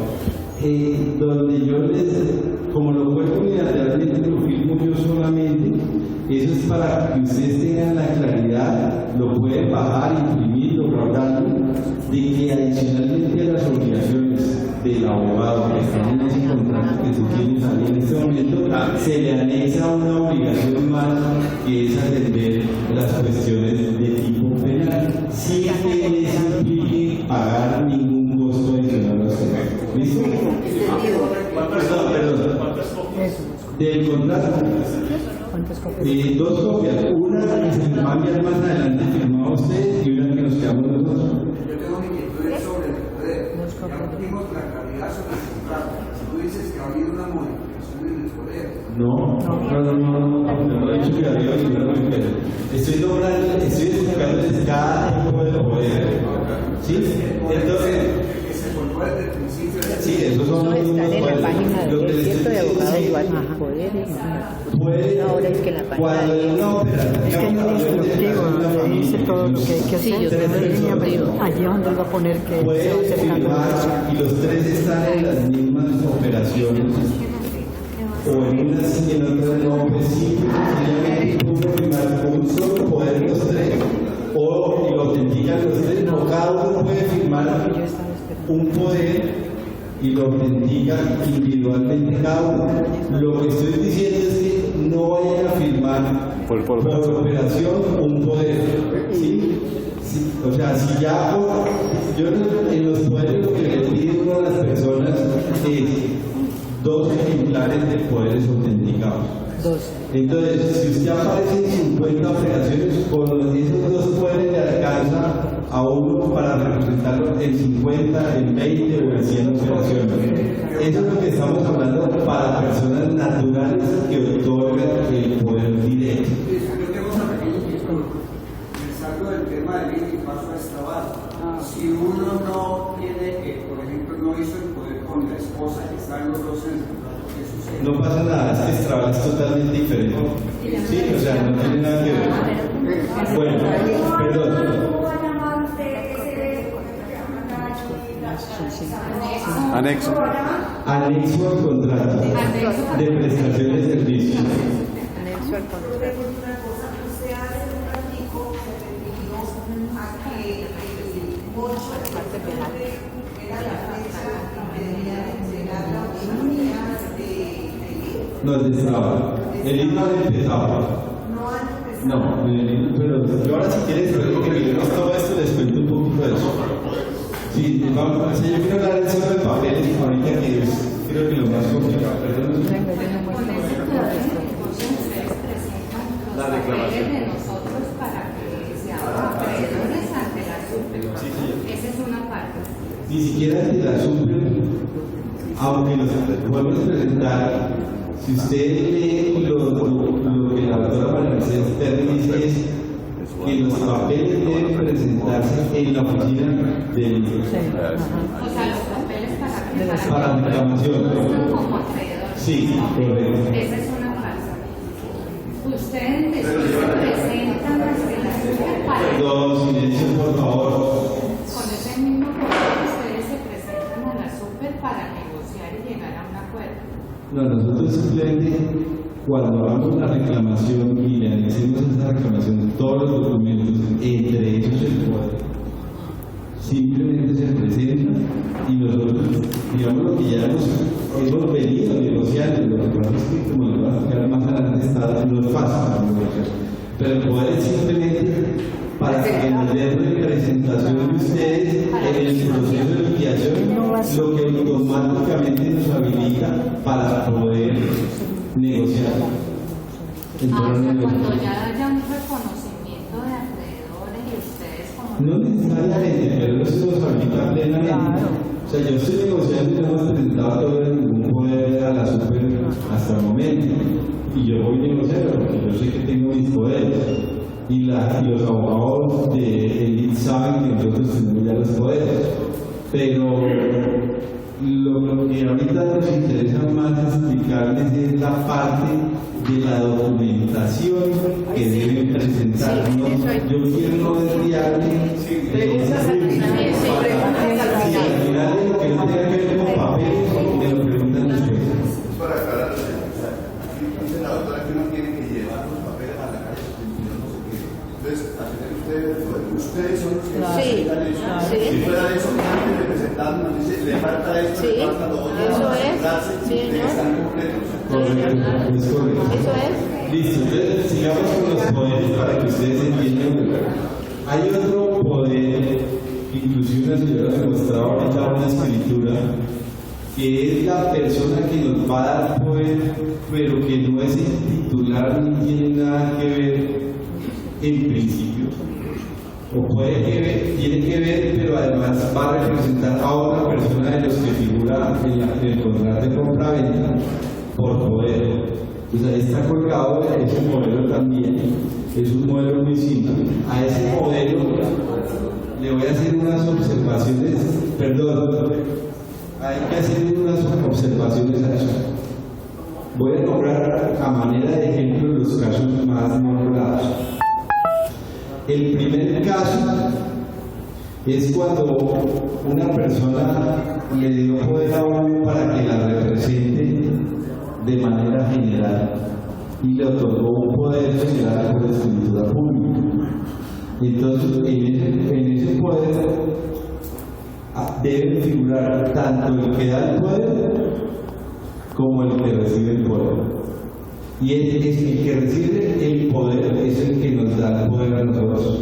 Donde yo como lo cuento unilateralmente, lo firmo yo solamente, eso es para que ustedes tengan la claridad, lo pueden bajar, imprimir, guardar, de que adicionalmente a las obligaciones del abogado que están en ese contrato que se tiene ahí en este momento, se le anexa una obligación más que es atender las cuestiones de tipo penal, sin que eso implique pagar ningún costo adicional a ustedes. ¿Listo? Perdón. Del contrato. Dos copias. Una que se va a enviar más adelante firmada a usted y una que nos quedamos nosotros. Yo tengo mi inquietud sobre el poder. Ya dimos la claridad sobre el contrato. Tú dices que ha habido una modificación en el poder. No he dicho que había ninguna modificación. Estoy explicándoles cada tipo de poder. ¿Sí? Entonces. Que se formó desde el principio. Sí, esos son los está en la página de yo cierto, de abogado igual, poder y ahora es que la pantalla Es que hay un instructivo donde dice todo lo que hay que hacer. Sí, yo tengo el instructivo. Allí donde él va a poner que se va puede acercando la persona. firmar y los tres están en las mismas operaciones o en una sí y en otra no, pues simplemente puede firmar un solo poder los tres o lo autentican los tres, no, cada uno puede firmar un poder y lo autentica individualmente cada uno. Lo que estoy diciendo es que no vayan a firmar por operación un poder, ¿sí? Sí, o sea, si ya yo en los poderes lo que le pido a las personas es 2 ejemplares de poderes autenticados. Entonces, si usted aparece en 50 operaciones, con esos 2 poderes le alcanza a uno para representarlo en 50, en 20 o en 100 operaciones. Eso es lo que estamos hablando para personas naturales que otorgan el poder directo. Yo tengo una pequeña inquietud. Me salgo del tema del link y paso a extrabar. Si uno no tiene, por ejemplo, no hizo el poder con la esposa que están los dos en el contrato, ¿qué sucede? No pasa nada, es que Extraval es totalmente diferente. Sí, o sea, no tiene nada que ver. Bueno, perdón. Anexo. Anexo al contrato de prestación de servicios. anexo al contrato. Usted hace un ratico se refirió a que el 8 de octubre era la fecha que debía de entregar la autonomía de No, de Extraval. El INE no empezaba. No, pero yo ahora si quieres, luego que miremos todo esto, les cuento un poquito de eso. Sí, vamos, o sea, yo quiero hablar del sobre papeles ahorita que es, creo que lo más complicado. Perdón. La reclamación de nosotros para que seamos acreedores ante la SUPRE. Esa es una parte. Ni siquiera ante la SUPRE, aunque nos podemos presentar, si usted lee lo que la doctora María Mercedes Terry dice es que los papeles deben presentarse en la oficina del O sea, los papeles para reclamación. como acreedor. Sí, correcto. Esa es una farsa. Ustedes después se presentan ante la SUPRE para... Perdón, silencio, por favor. Con ese mismo poder ustedes se presentan a la SUPRE para negociar y llegar a un acuerdo. No, nosotros simplemente cuando hagamos una reclamación y le anexemos a esa reclamación todos los documentos, entre ellos el poder, simplemente se presenta y nosotros, digamos lo que ya hemos venido negociando, lo que pasa es que como les va a explicar más adelante, no es fácil negociar, pero el poder es simplemente para que nos den representación de ustedes en el proceso de liquidación, lo que automáticamente nos habilita para poder negociar. Cuando ya haya un reconocimiento de acreedores y ustedes como... No necesariamente, pero eso nos habilita plenamente. O sea, yo estoy negociando y no hemos presentado todavía ningún poder a la SUPRE hasta el momento. Y yo voy negociando porque yo sé que tengo mis poderes. Y los abogados de ELIT saben que nosotros tenemos ya los poderes. Pero lo que ahorita nos interesa más explicarles es la parte de la documentación que deben presentar. ¿No? Yo quiero no desviarme de esa si al final de lo que no tenga que ver con papeles, me lo preguntan ustedes. Para aclarar, dice la doctora que uno tiene que llevar los papeles a la calle. Entonces, ustedes son los que presentan eso. Si fuera de eso, antes de presentarnos, nos dice, le falta esto, le falta lo otro. Eso es. Sí, que están completos. Correcto, es correcto. Eso es. Listo, entonces sigamos con los poderes para que ustedes entiendan. Hay otro poder, inclusive una señora me mostraba ahorita una escritura, que es la persona que nos va a dar poder, pero que no es el titular ni tiene nada que ver en principio. O puede que ver, tiene que ver, pero además va a representar a otra persona de los que figura en el contrato de compra-venta por poder. O sea, está colgado ese modelo también, es un modelo muy simple. A ese modelo le voy a hacer unas observaciones, perdón, hay que hacer unas observaciones a eso. Voy a nombrar a manera de ejemplo los casos más nombrados. El primer caso es cuando una persona le dio poder a uno para que la represente de manera general y le otorgó un poder general por escritura pública. Entonces, en ese poder debe figurar tanto el que da el poder como el que recibe el poder. Y el que recibe el poder es el que nos da el poder a nosotros.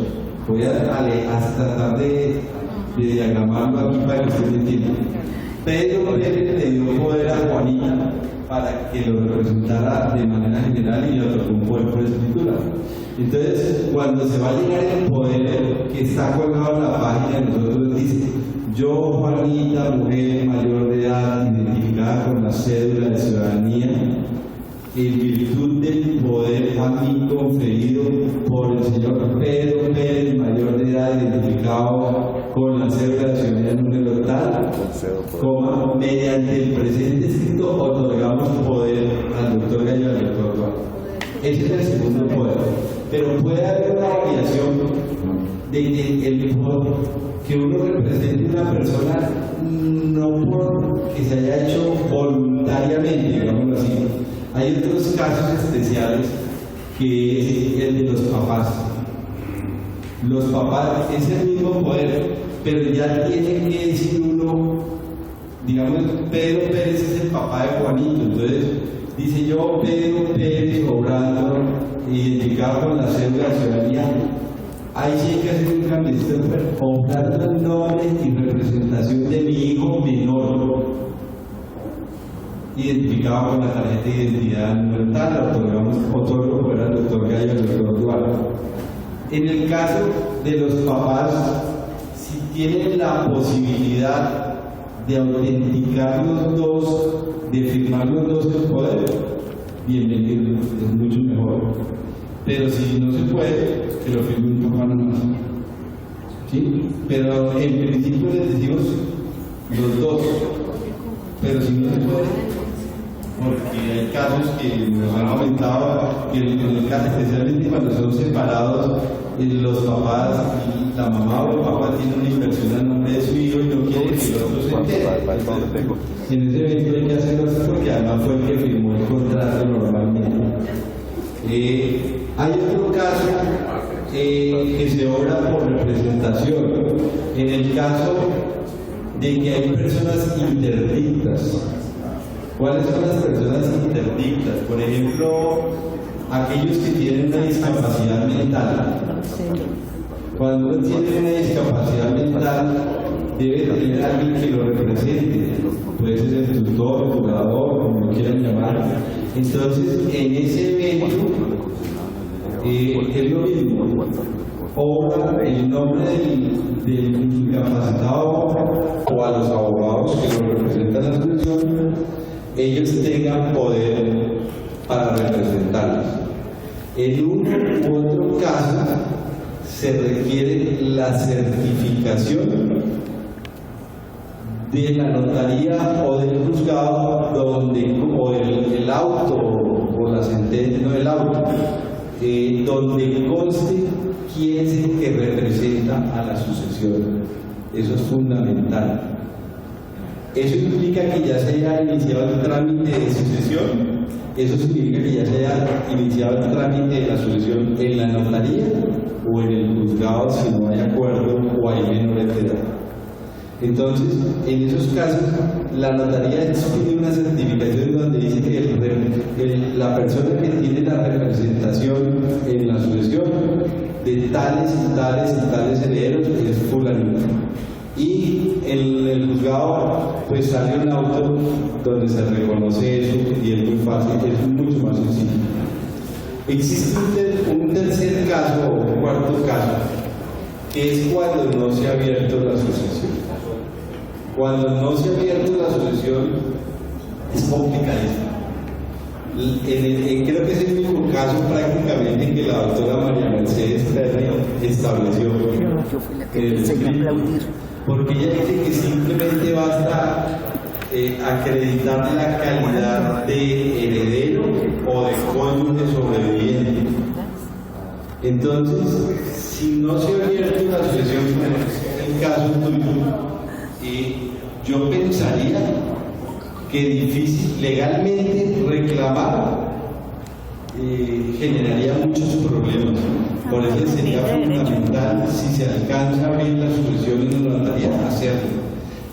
Voy a tratar de diagramarlo aquí para que usted entienda. Pedro le dio poder a Juanita para que lo representara de manera general y le otorgó un poder por escritura. Entonces, cuando se va a llegar el poder que está colgado en la página, nosotros dice: yo, Juanita, mujer mayor de edad, identificada con la cédula de ciudadanía, en virtud del poder a mí conferido por el señor Pedro Pérez, mayor de edad, identificado con la cédula de ciudadanía número tal, mediante el presente escrito otorgamos poder al doctor Gallo y al doctor Duarte. Ese es el segundo poder. Pero puede haber una variación de que uno represente a una persona no porque se haya hecho voluntariamente, digámoslo así. Hay otros casos especiales que es el de los papás. Los papás es el mismo poder, pero ya tiene que decir uno, digamos, Pedro Pérez es el papá de Juanito, entonces dice yo, Pedro Pérez, obrando, identificado con la cédula de ciudadanía. Ahí sí hay que hacer un cambio, obrando el nombre y representación de mi hijo menor, identificado con la tarjeta de identidad número tal, otorgo fuera al doctor Gallo y al doctor Duarte. En el caso de los papás, si tienen la posibilidad de autenticar los dos, de firmar los dos el poder, bienvenido, es mucho mejor. Pero si no se puede, que lo firme un papá nomás. ¿Sí? Pero en principio les decimos los dos. Pero si no se puede, porque hay casos que nos han aumentado, que en el caso, especialmente cuando son separados, los papás y la mamá o el papá tienen una inversión a nombre de su hijo y no quieren que el otro se entere. En ese evento hay que hacerlo así porque además fue el que firmó el contrato normalmente. Hay otro caso que se obra por representación. En el caso de que hay personas interdictas. ¿Cuáles son las personas interdictas? Por ejemplo, aquellos que tienen una discapacidad mental. Cuando uno tiene una discapacidad mental, debe tener alguien que lo represente. Puede ser el tutor, el jugador, como lo quieran llamar. Entonces, en ese evento, es lo mismo. Obra el nombre del incapacitado o a los abogados que lo representan la asociación, ellos tengan poder para representarlos. En un u otro caso se requiere la certificación de la notaría o del juzgado o el auto o la sentencia, no el auto, donde conste quién es el que representa a la sucesión. Eso es fundamental. Eso implica que ya se haya iniciado el trámite de sucesión. Eso significa que ya se haya iniciado el trámite de la sucesión en la notaría o en el juzgado si no hay acuerdo o hay menores de edad. Entonces, en esos casos, la notaría tiene una certificación donde dice que la persona que tiene la representación en la sucesión de tales y tales y tales herederos es fulanito. Y en el juzgado pues sale un auto donde se reconoce eso y es muy fácil, es mucho más sencillo. Existe un tercer caso o un cuarto caso, que es cuando no se ha abierto la sucesión. Cuando no se ha abierto la sucesión es complicadísimo. Creo que es el mismo caso prácticamente que la doctora María Mercedes Perry estableció. Porque ella dice que simplemente basta acreditar la calidad de heredero o de cónyuge sobreviviente. Entonces, si no se vierte una sucesión, en el caso tuyo, yo pensaría que difícil legalmente reclamar generaría muchos problemas. Por eso sería fundamental, si se alcanza bien la sucesión en la notaría, hacerlo.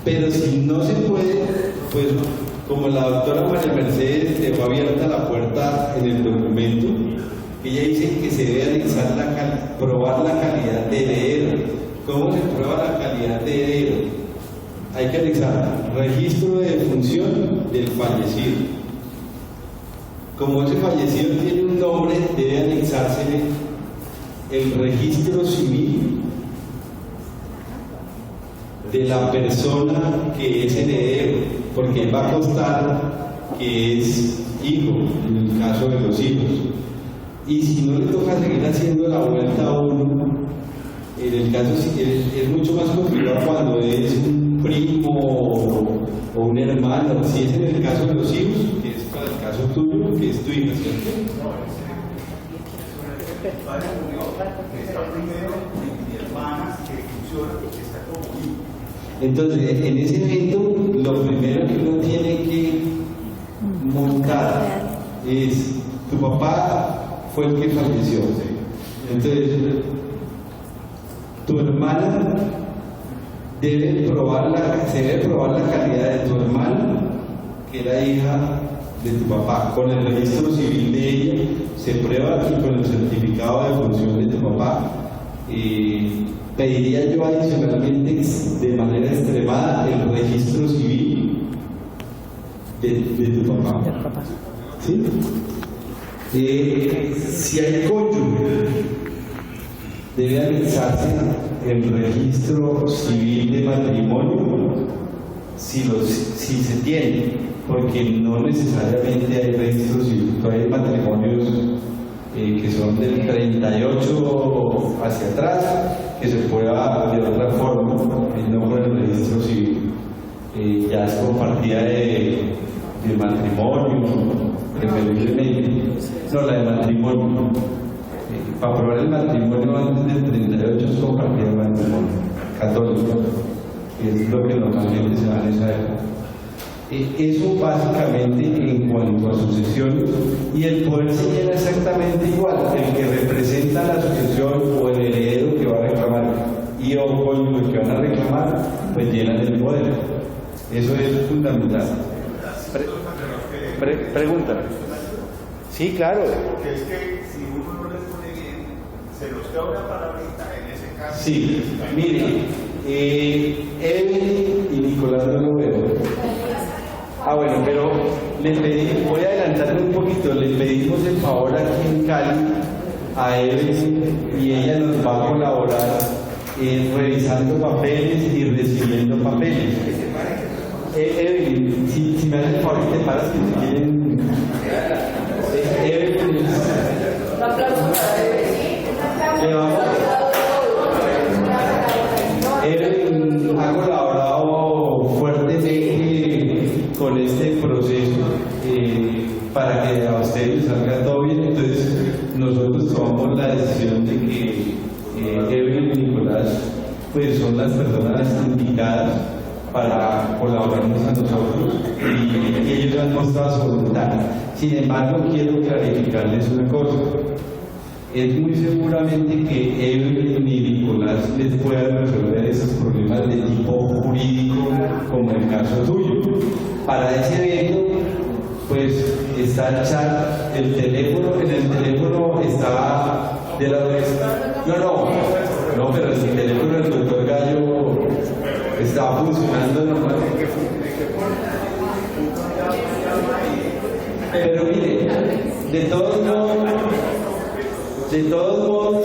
Pero si no se puede, pues como la doctora María Mercedes dejó abierta la puerta en el documento, ella dice que se debe anexar probar la calidad de heredero. ¿Cómo se prueba la calidad de heredero? Hay que anexar registro de defunción del fallecido. Como ese fallecido tiene un nombre, debe anexarse el registro civil de la persona que es heredero, porque va a constar que es hijo, en el caso de los hijos. Y si no le toca seguir haciendo la vuelta a uno, en el caso es mucho más complicado cuando es un primo o un hermano. Si es en el caso de los hijos, que es para el caso tuyo, que es tu hija, ¿cierto? Entonces, en ese evento, lo primero que uno tiene que montar es: tu papá fue el que falleció. Entonces, tu hermana se debe probar la calidad de tu hermana, que era hija de tu papá. Con el registro civil de ella se prueba, y con el certificado de función de tu papá. Pediría yo adicionalmente, de manera extremada, el registro civil de tu papá. ¿Sí? Si hay cónyuge, debe anexarse el registro civil de matrimonio, si se tiene, porque no necesariamente hay registro civil. Hay matrimonios que son del 38 hacia atrás, que se prueba de otra forma, no con el registro civil. Ya es compartida de matrimonio, preferiblemente. No, la de matrimonio. Para probar el matrimonio antes del 38 es compartida de matrimonio católico, que es lo que normalmente se da en esa época. Eso básicamente en cuanto a sucesiones, y el poder se llena exactamente igual. El que representa la sucesión o el heredero que va a reclamar y o cónyuge que van a reclamar, pues llenan el poder. Eso es fundamental. Pregúntame. Sí, claro. Porque es que si uno no les pone bien, se nos queda una palabrita en ese caso. Sí, mire, Evelyn y Nicolás no lo veo. Bueno, pero voy a adelantarme un poquito. Le pedimos el favor aquí en Cali a Evelyn, y ella nos va a colaborar revisando papeles y recibiendo papeles. Evelyn, si me haces el favor y te paras, que te quieren. Evelyn, un aplauso para Evelyn. Evelyn ha colaborado fuertemente con este proceso para que a ustedes les salga todo bien. Entonces, nosotros tomamos la decisión de que Evelyn y Nicolás pues son las personas indicadas para colaborarnos a nosotros, y ellos han mostrado su voluntad. Sin embargo, quiero clarificarles una cosa. Es muy seguramente que Evelyn y Nicolás les puedan resolver esos problemas de tipo jurídico, como el caso tuyo. Para ese evento, pues está el chat, el teléfono. En el teléfono está de la vez. No, pero el teléfono del doctor Gallo está funcionando normalmente. Pero mire, de todos modos,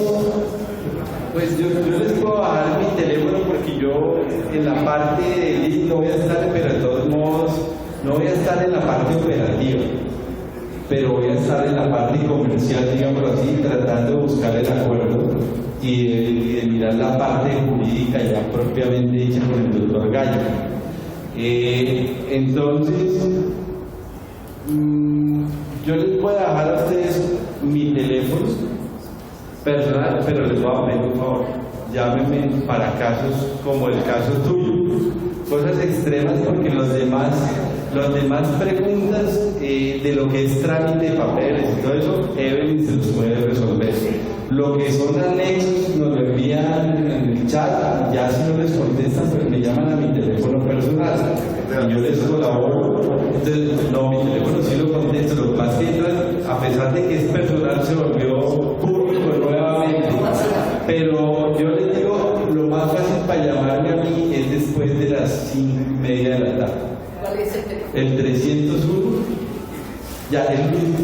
pues yo les puedo bajar mi teléfono, porque yo en la parte de lead no voy a estar, pero de todos modos no voy a estar en la parte operativa, pero voy a estar en la parte comercial, digámoslo así, tratando de buscar el acuerdo y de mirar la parte jurídica ya propiamente dicha con el doctor Gallo. Entonces, yo les voy a dejar a ustedes mi teléfono personal, pero les voy a pedir por favor, llámenme para casos como el caso tuyo, cosas extremas, porque los demás preguntas de lo que es trámite de papeles y todo eso, Evelyn se los puede resolver. Lo que son anexos nos lo envían en el chat, ya si no les contestan, pues me llaman a mi teléfono personal y yo les colaboro. Entonces, no, mi teléfono sí lo contesto, lo que pasa es que a pesar de que es personal se volvió público nuevamente, pero yo les digo, lo más fácil para llamarme a mí es después de las 5:30 de la tarde. ¿Cuál es el teléfono? El 301, ya es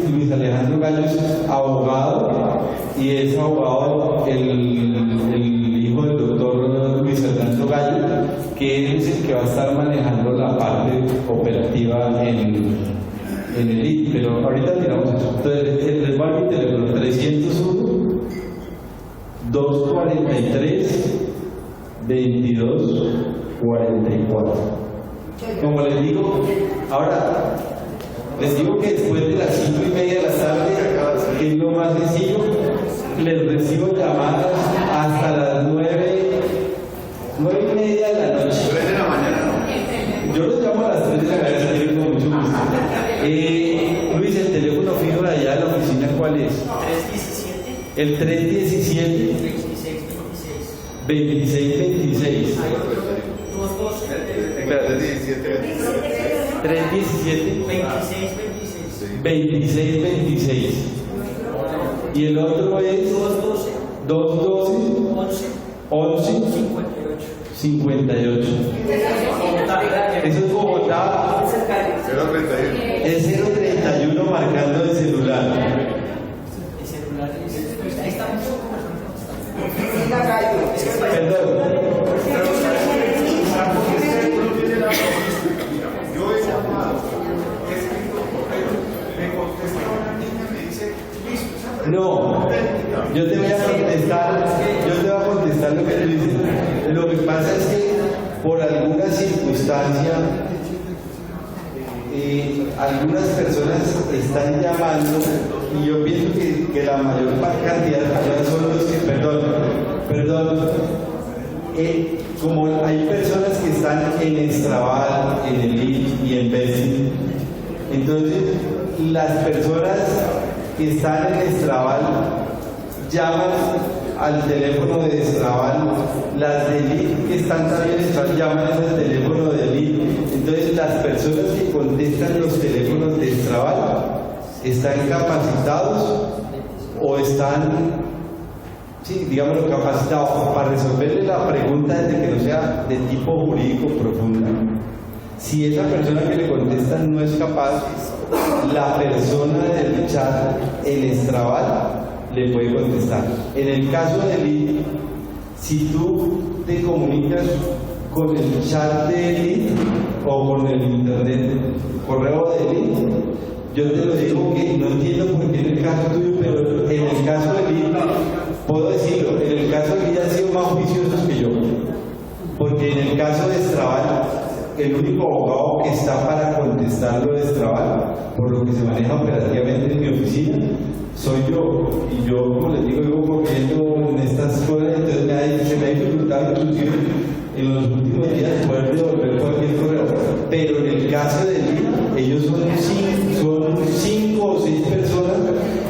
Luis Alejandro Gallo, es abogado, y es abogado el hijo del doctor Luis Fernando Gallo, que es el que va a estar manejando la parte operativa en el IT, pero ahorita miramos eso. Entonces, les va a mi teléfono 301 243 2244. Como les digo, ahora les digo que después de las 5:30 de la tarde, que es lo más sencillo, les recibo llamadas hasta las 9:30 de la noche. 3 de la mañana, ¿no? Yo los llamo a las 3 de la mañana con mucho gusto. Luis, el teléfono fijo de allá de la oficina, ¿cuál es? 317. El 317 2626. 317 2626. Y el otro es 212 11 58. Eso es Bogotá. 031. Es 031 marcando el celular. Perdón. Yo he llamado, he escrito correo, me contesta una niña y me dice, listo, No, yo te voy a contestar lo que tú dices. Lo que pasa es que por alguna circunstancia algunas personas están llamando y yo pienso que la mayor cantidad de personas son los que, perdón, como hay personas que están en Extraval, en el IT y en Besi, entonces las personas que están en Extraval llaman al teléfono de Extraval, las del IT que están también en Extraval llaman al teléfono del IT. Entonces las personas que contestan los teléfonos de Extraval están capacitados o están, sí, digámoslo, capacitados para resolverle la pregunta desde que no sea de tipo jurídico profunda. Si esa persona que le contesta no es capaz, la persona del chat en Extraval le puede contestar. En el caso del IT, si tú te comunicas con el chat del IT o con el internet, correo del IT, yo te lo digo que no entiendo por qué en el caso tuyo, pero en el caso del IT, puedo decirlo, en el caso del IT han sido más juiciosos que yo, porque en el caso de Extraval, el único abogado que está para contestar lo de Extraval, por lo que se maneja operativamente en mi oficina, soy yo. Y yo, como les digo, vivo corriendo en estas cosas, entonces se me ha dificultado inclusive en los últimos días poder devolver cualquier correo. Pero en el caso de ellos son 5 o 6 personas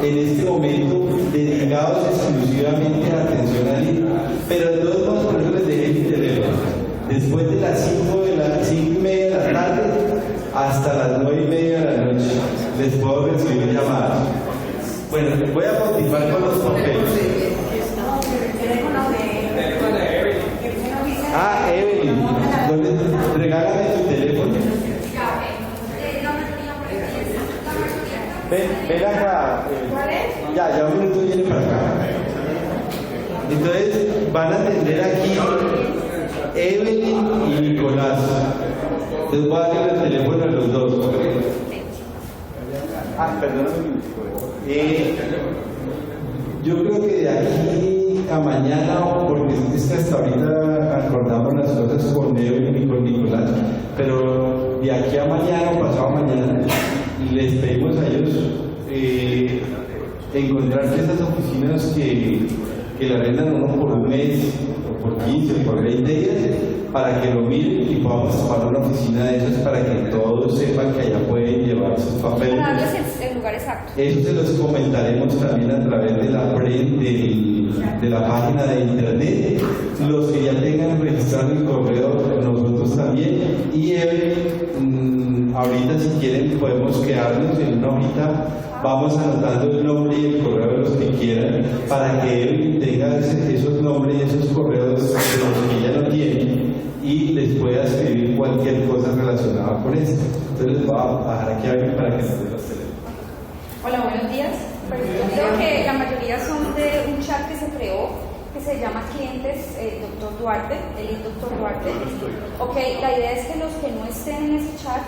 en este momento dedicados exclusivamente a atención al IT. Pero de todos modos, por eso les dejé mi teléfono. Después de las 5:30 de la tarde hasta las 9:30 de la noche les puedo recibir llamadas. Bueno, voy a continuar con los papeles. Ah, Evelyn, regálame tu teléfono. Ven acá. Ya un minuto viene para acá. Entonces, van a atender aquí Evelyn y Nicolás. Les voy a dar el teléfono a los dos. Perdóname. Yo creo que de aquí a mañana, porque es que hasta ahorita acordamos las cosas con Evelyn y con Nicolás, pero de aquí a mañana o pasado mañana les pedimos a ellos encontrarse esas oficinas que le arrendan uno por un mes, o por 15, o por 20 días, para que lo miren y podamos tomar una oficina de esas para que todos sepan que allá pueden llevar sus papeles. Para darles el lugar exacto. Eso se los comentaremos también a través de de la página de internet. Los que ya tengan registrado el correo, nosotros también. Y ahorita, si quieren, podemos quedarnos en una hojita. Vamos anotando el nombre y el correo de los que quieran para que él tenga esos nombres y esos correos de los que ya no tienen y les pueda escribir cualquier cosa relacionada con esto. Entonces les voy a dejar aquí a alguien para que nos dé los teléfonos. Hola, buenos días. Pues yo creo que la mayoría son de un chat que se creó, que se llama Clientes Dr. Duarte, el Dr. Duarte. Ok, la idea es que los que no estén en ese chat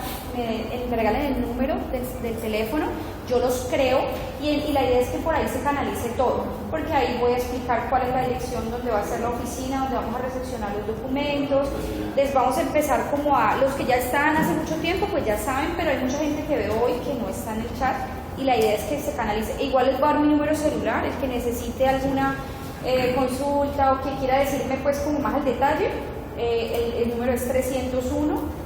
me regalen el número del teléfono, yo los creo y la idea es que por ahí se canalice todo, porque ahí voy a explicar cuál es la dirección donde va a ser la oficina, donde vamos a recepcionar los documentos. Les vamos a empezar como a los que ya están hace mucho tiempo, pues ya saben, pero hay mucha gente que veo hoy que no está en el chat y la idea es que se canalice. Igual les voy a dar mi número celular, el que necesite alguna consulta o que quiera decirme pues como más al detalle, el número es 301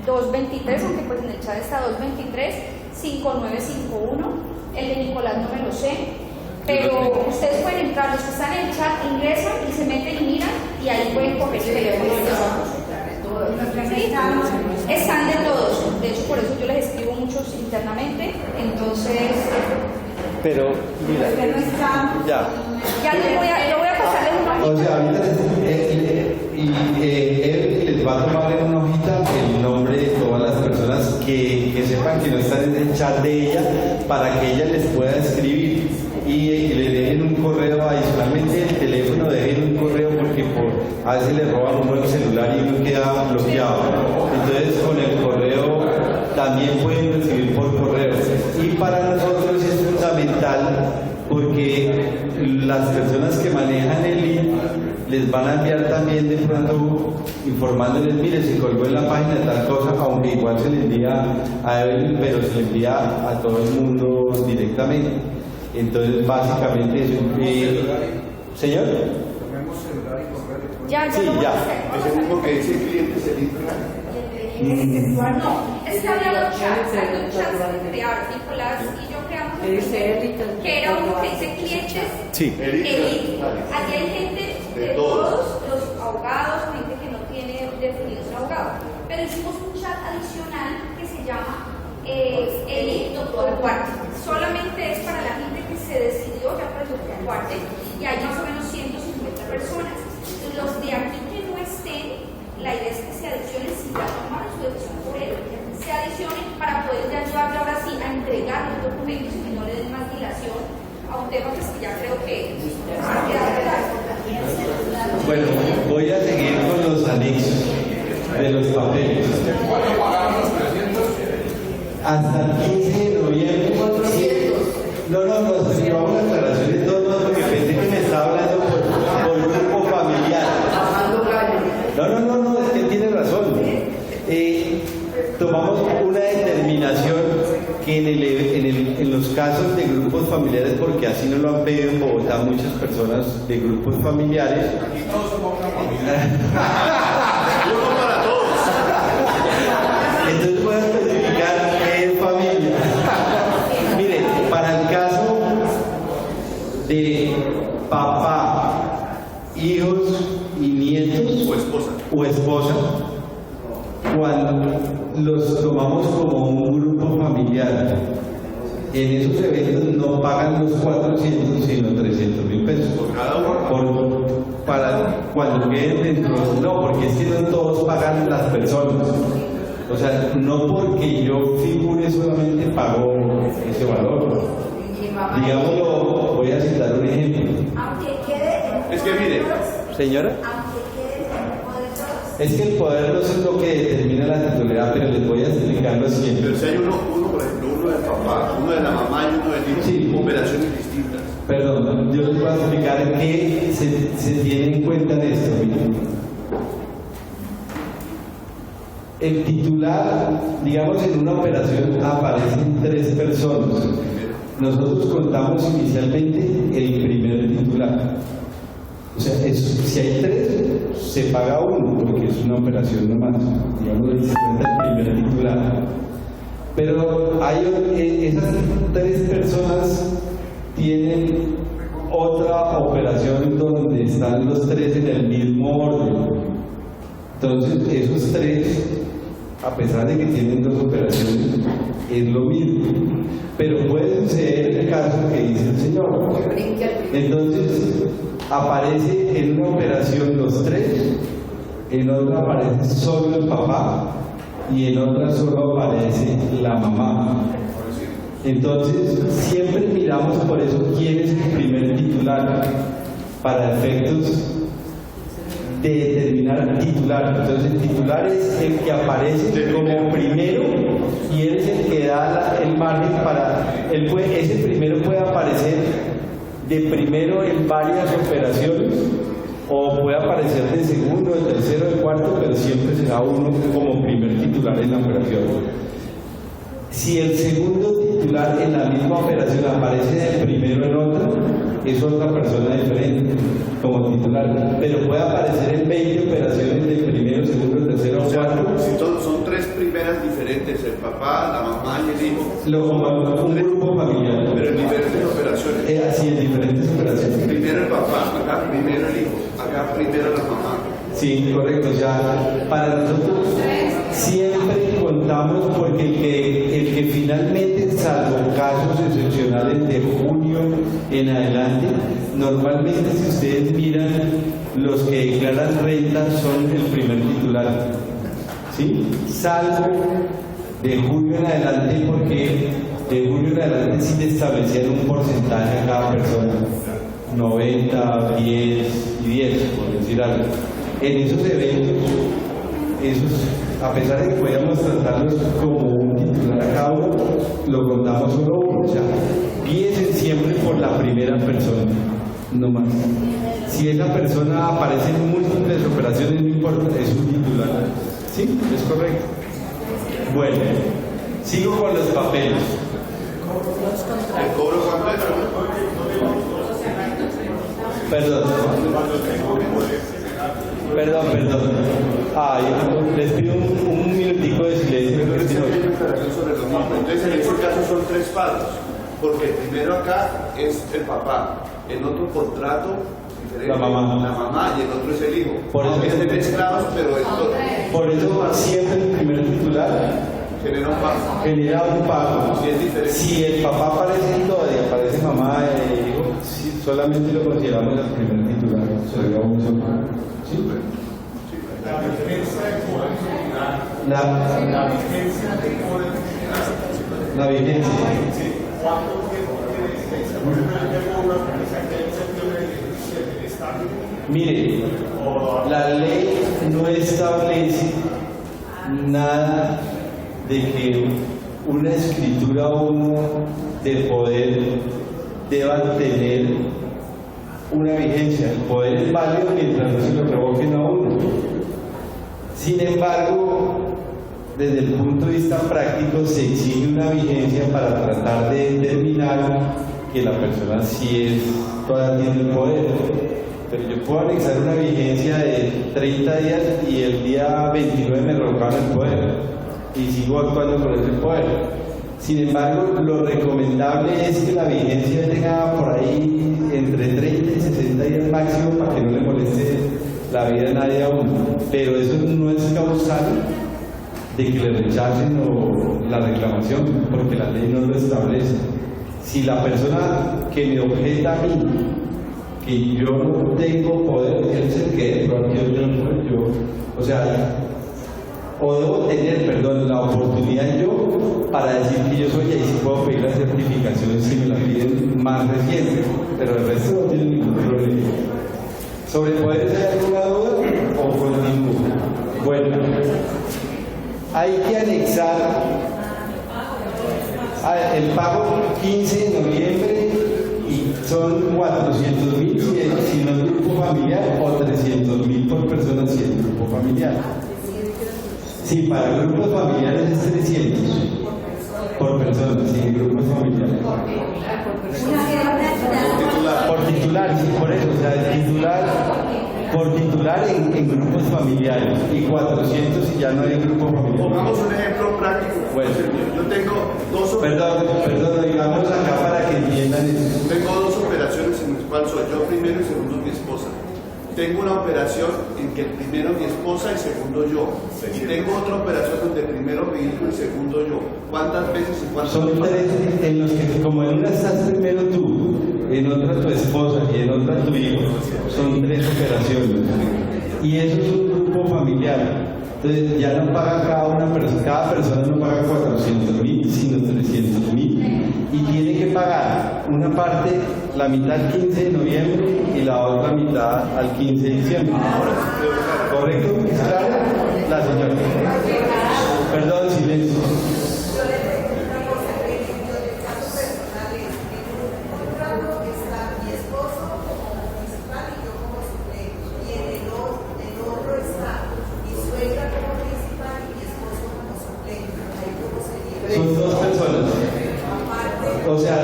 223, aunque pues en el chat está 223 5951. El de Nicolás no me lo sé, pero ustedes pueden entrar, los que están en el chat ingresan y se meten y miran y ahí pueden coger el teléfono. Sí, están de todos, de hecho por eso yo les escribo muchos internamente, entonces pero mira, ya lo voy a pasarles una hojita. O sea, ahorita él les va a tomar en una hojita el nombre de todas las personas que sepan que no están en el chat de ella para que ella les pueda escribir y le dejen un correo adicionalmente el teléfono, dejen un correo porque a veces le roban uno el celular y uno queda bloqueado. Entonces con el correo también pueden recibir por correo. Y para nosotros es fundamental porque las personas que manejan el link les van a enviar también de pronto informándoles, mire, se colgó en la página de tal cosa, aunque igual se le envía a él, pero se le envía a todo el mundo directamente. Entonces, básicamente eso. ¿Señor? Ya, sí, ya. Es el mismo que dice clientes en internet. No, está hablando chats, hay dos chats que crearon, Nicolás y yo creamos que era uno que dice clientes, sí. Allí hay gente de todos los abogados, gente que no tiene definido un abogado, pero hicimos un chat adicional que se llama el Dr. Duarte, solamente es para la gente que se decidió ya por el Dr. Duarte y hay más o menos 150 personas. Los de aquí que no estén, la idea es que se adicionen, si ya tomaron su decisión por él, se adicionen para poder ya ayudarle ahora sí a entregar los documentos y que no le den más dilación a un tema pues, que ya creo que ha quedado claro. Bueno, voy a seguir con los anexos de los papeles. Hasta el 15 de noviembre. No, llevamos la aclaración de todos modos porque pensé que me estaba hablando por grupo familiar. No, es que tiene razón. Tomamos una determinación que en los casos de grupos familiares, porque así nos lo han pedido en Bogotá muchas personas de grupos familiares. Aquí todos somos una familia. Uno para todos. Entonces voy a especificar qué es familia. Mire, para el caso de papá, hijos y nietos o esposa, cuando los tomamos como un grupo familiar, en esos eventos no pagan los 400 sino 300.000 pesos para cuando queden dentro. No, porque es que no todos pagan las personas. O sea, no porque yo figure solamente pago ese valor. Digámoslo, voy a citar un ejemplo. Es que mire, señora, es que el poder no es lo que determina la titularidad, pero les voy a explicar lo siguiente. Pero si hay uno, por ejemplo, uno del papá, uno de la mamá y uno del hijo, sí, operaciones distintas. Perdón, yo les voy a explicar qué se tiene en cuenta en esto. El titular, digamos, en una operación aparecen 3 personas. Nosotros contamos inicialmente el primer titular. O sea, si hay 3, se paga 1, porque es una operación nomás. Digamos, se cuenta el primer titular. Pero esas 3 personas tienen otra operación donde están los 3 en el mismo orden. Entonces, esos 3, a pesar de que tienen 2 operaciones, es lo mismo. Pero puede suceder el caso que dice el señor. Entonces, aparece en una operación los 3, en otra aparece solo el papá y en otra solo aparece la mamá. Entonces, siempre miramos por eso quién es el primer titular para efectos de determinar titular. Entonces, el titular es el que aparece como primero y él es el que da el margen para. Ese primero puede aparecer de primero en varias operaciones o puede aparecer de segundo, de tercero, de cuarto, pero siempre será uno como primer titular en la operación. Si el segundo titular en la misma operación aparece de primero en otra, es otra persona diferente como titular, pero puede aparecer en 20 operaciones de primero, segundo, tercero o cuarto. Si son 3 primeras diferentes, el papá, la mamá y el hijo. Un grupo familiar. Pero en diferentes operaciones. Así, en diferentes operaciones. Primero el papá, acá primero el hijo, acá primero la mamá. Sí, correcto. Ya para nosotros siempre contamos porque el que finalmente, salvo casos excepcionales de junio en adelante, normalmente si ustedes miran, los que declaran renta son el primer titular, ¿sí? Salvo de junio en adelante, porque de junio en adelante sí le establecían un porcentaje a cada persona, 90, 10 y 10, por decir algo. En esos eventos, a pesar de que podíamos tratarlos como un titular a cada uno, lo contamos solo uno. O sea, piensen siempre por la primera persona, no más. Si esa persona aparece en múltiples operaciones, no importa, es un titular. ¿Sí? ¿Es correcto? Bueno, sigo con los papeles. ¿El cobro cuánto es? Perdón. Ay, les pido un minutico de silencio. Entonces, en este caso son 3 palos, porque el primero acá es el papá, en otro contrato diferente, la mamá y el otro es el hijo. Por eso estén mezclados, pero por eso siempre el primer titular genera un pago. Si el papá aparece en todo y aparece mamá y el hijo, solamente lo consideramos el primer titular. Sería un solo. ¿Sí? La vigencia de cobertura. La vigencia de cobertura. La vigencia. ¿Cuánto tiempo tiene vigencia? Por ejemplo, yo tengo una organización que en septiembre de 17 está. Mire, la ley no establece nada de que una escritura o uno de poder deban tener una vigencia. El poder es válido mientras no se lo revoquen a uno. Sin embargo, desde el punto de vista práctico se exige una vigencia para tratar de determinar que la persona sí todavía tiene el poder. Pero yo puedo anexar una vigencia de 30 días y el día 29 me revocaron el poder y sigo actuando con ese poder. Sin embargo, lo recomendable es que la vigencia tenga por ahí entre 30 y 60 días máximo para que no le moleste la vida a nadie a uno. Pero eso no es causal de que le rechacen la reclamación, porque la ley no lo establece. Si la persona que me objeta a mí, que yo no tengo poder, él es el que yo, o sea, o debo tener, la oportunidad yo para decir que yo soy, y ahí sí puedo pedir la certificación si me la piden más reciente, pero el resto no tiene ningún problema. ¿Sobre poder tener alguna duda o continúo? Bueno, hay que anexar el pago 15 de noviembre y son 400.000 si no es grupo familiar o 300.000 por persona si es grupo familiar. Sí, para grupos familiares es 300 por persona, sí, grupos familiares. Por titular, sí, por eso, o sea, por titular en grupos familiares y 400 si ya no hay grupo familiar. Pongamos un ejemplo práctico. Bueno, Yo tengo perdón, digamos acá para que entiendan eso. Tengo dos operaciones en las cuales soy yo primero y segundo mi esposa. Tengo una operación en que primero mi esposa y segundo yo. Y tengo otra operación donde primero mi hijo y segundo yo. ¿Cuántas veces y cuántas Son tres en los que, como en una estás primero tú, en otra tu esposa y en otra tu hijo, son 3 operaciones. Y eso es un grupo familiar. Entonces ya no paga cada persona no paga 400.000, sino 300.000. Y tiene que pagar una parte, la mitad el 15 de noviembre y la otra mitad al 15 de diciembre. ¿Correcto? ¿Es claro? La señora. Perdón, silencio. Son 2 personas. O sea,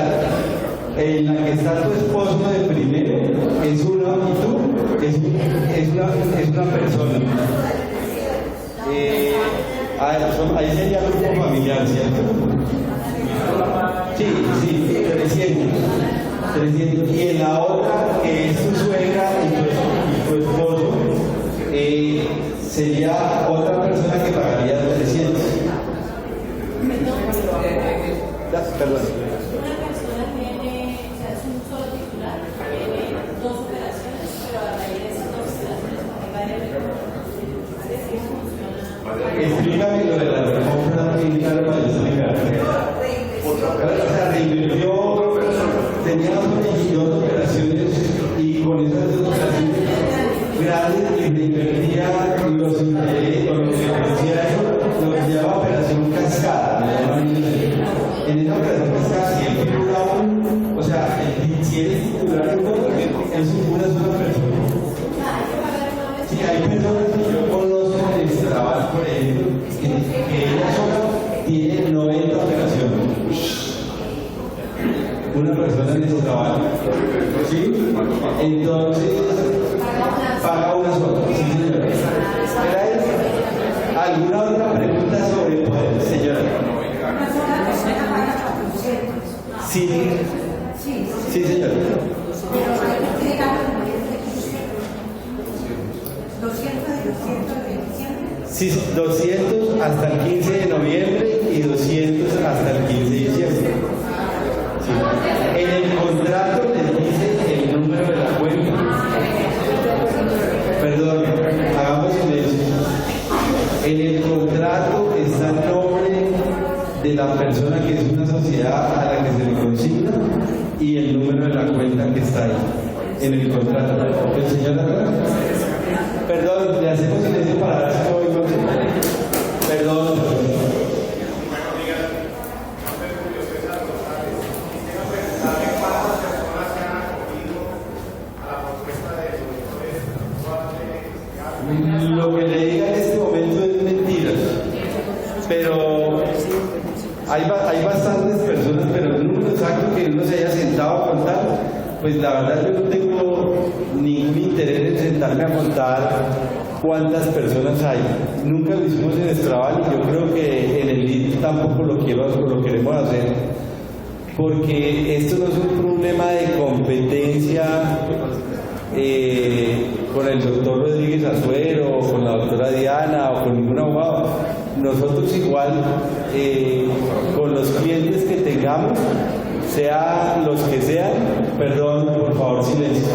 en la que está tu esposo de primero es una y tú es una persona. Ahí sería grupo familiar, ¿cierto? Sí, 300. Y en la otra, que es tu suegra y tu esposo, sería otra persona que pagaría 300. Perdón. Una persona tiene, o sea, es un solo titular, tiene 2 operaciones, pero a raíz de esas 2 operaciones Explícame lo de la compra militar para explicar. O sea, reinvirtió, tenía 2 operaciones y con esas 2 operaciones grandes reinvertía los intereses, lo que se llama operación cascada. En esa operación cascada, si el titular, o sea, si eres titular de todo, es una sola persona. Sí, hay personas que yo conozco en el trabajo, por ejemplo, que ella sola tiene 90 operaciones. Una persona en ese trabajo. ¿Sí? Entonces, paga una sola. Sí, señora. ¿Alguna otra pregunta sobre el poder, señora? Sí. Sí, señora. Sí, 200 hasta el 15 de noviembre y 200 hasta el 15 de diciembre. Sí. En el contrato les dice el número de la cuenta. Perdón, hagamos silencio. En el contrato está el nombre de la persona que es una sociedad a la que se le consigna y el número de la cuenta que está ahí en el contrato. ¿El señor Arroyo? Perdón, le hacemos silencio para ver si oigo. Perdón. Lo que le diga en este momento es mentira, pero hay bastantes personas, pero el número exacto que uno se haya sentado a contar, pues la verdad yo no tengo ningún interés en sentarme a contar cuántas personas hay. Nunca lo hicimos en Estraval y yo creo que en el LID tampoco lo queremos hacer, porque esto no es un problema de competencia con el doctor Rodríguez Azuero o con la doctora Diana o con ningún abogado. Nosotros igual con los clientes que tengamos, sean los que sean, perdón, por favor, silencio,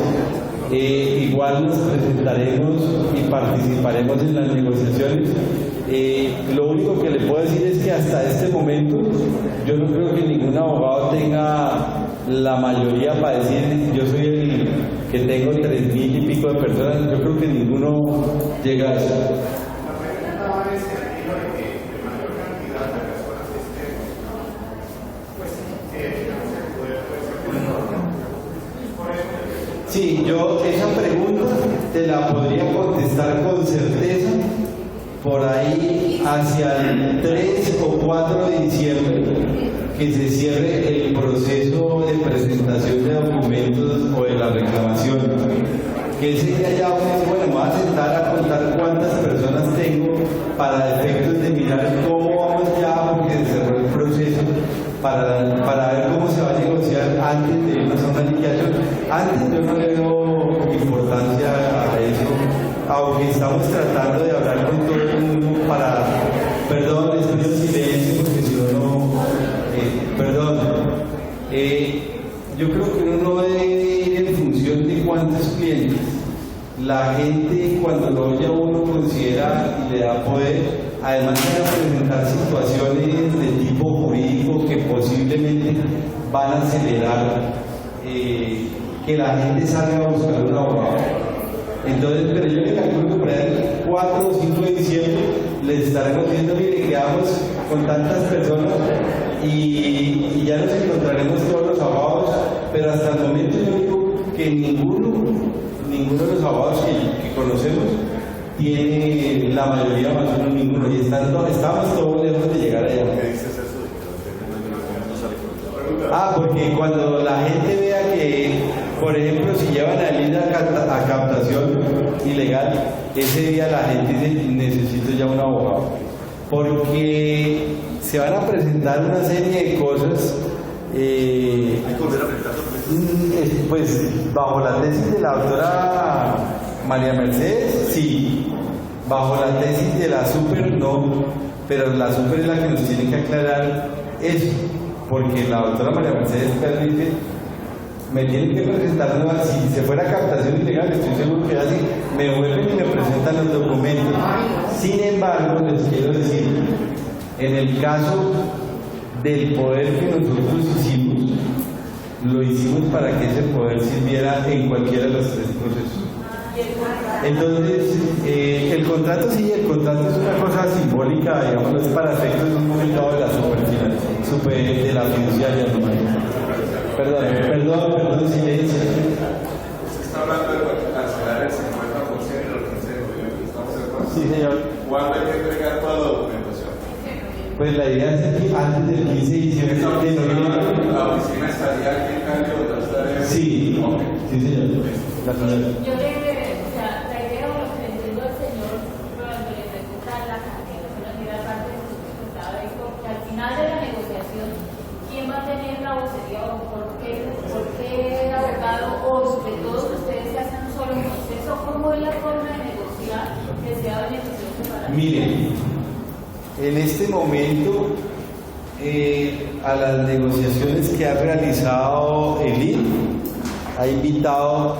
igual nos presentaremos y participaremos en las negociaciones. Lo único que le puedo decir es que hasta este momento yo no creo que ningún abogado tenga la mayoría para decir yo soy el que tengo 3.000 y pico de personas. Yo creo que ninguno llega a eso. Sí, yo esa pregunta te la podría contestar con certeza. Por ahí hacia el 3 o 4 de diciembre que se cierre el proceso de presentación de documentos o de la reclamación. Que ese día ya bueno, me voy a sentar a contar cuántas personas tengo para efectos de mirar cómo vamos ya, porque se cerró el proceso, para ver cómo se va a negociar antes de irnos a una liquidación. Antes yo no le veo importancia a eso, aunque estamos tratando de hablar con todo el mundo para, perdón, les pido silencio porque si no, perdón, yo creo que uno no debe ir en función de cuántos clientes. La gente cuando lo oye a uno considera y le da poder, además de presentar situaciones de tipo jurídico que posiblemente van a acelerar que la gente salga a buscar un abogado. Entonces, pero yo le calculo que por ahí el 4 o 5 de diciembre les estaremos diciendo, mire, quedamos con tantas personas y ya nos encontraremos todos los abogados, pero hasta el momento yo digo que ninguno de los abogados que conocemos tiene la mayoría, más o menos ninguno, y estamos todos lejos de llegar allá. Porque cuando la gente vea que, por ejemplo, si llevan a Elida a captación ilegal, ese día la gente dice, necesito ya un abogado, porque se van a presentar una serie de cosas. Pues bajo la tesis de la doctora María Mercedes, sí. Bajo la tesis de la super, no. Pero la super es la que nos tiene que aclarar eso. Porque la doctora María Mercedes permite, me tienen que presentar nueva. Si se fuera captación ilegal, estoy seguro que así me vuelven y me presentan los documentos. Sin embargo, les quiero decir, en el caso del poder que nosotros hicimos, lo hicimos para que ese poder sirviera en cualquiera de los tres procesos. Entonces, el contrato sí, el contrato es una cosa simbólica, digamos, es para efectos de un momento dado de la de la fiduciaria, ¿no? Perdón, silencio. Se está hablando de cancelar el 50% y los 15%. Sí, señor. ¿Cuándo hay que entregar toda la documentación? Pues la idea es que antes del 15 de diciembre ¿La oficina estaría aquí en cambio de las tareas? Sí, sí, señor. Yo le la idea o lo que le entiendo al señor cuando le pregunta la cantidad, la primera parte de su resultado dijo que al final de la negociación, ¿quién va a tener la vocería o por qué el abogado o sobre todo que ustedes se hacen un solo proceso? ¿Cómo es la forma de negociar que sea beneficioso para todos? Miren, en este momento a las negociaciones que ha realizado el IN ha invitado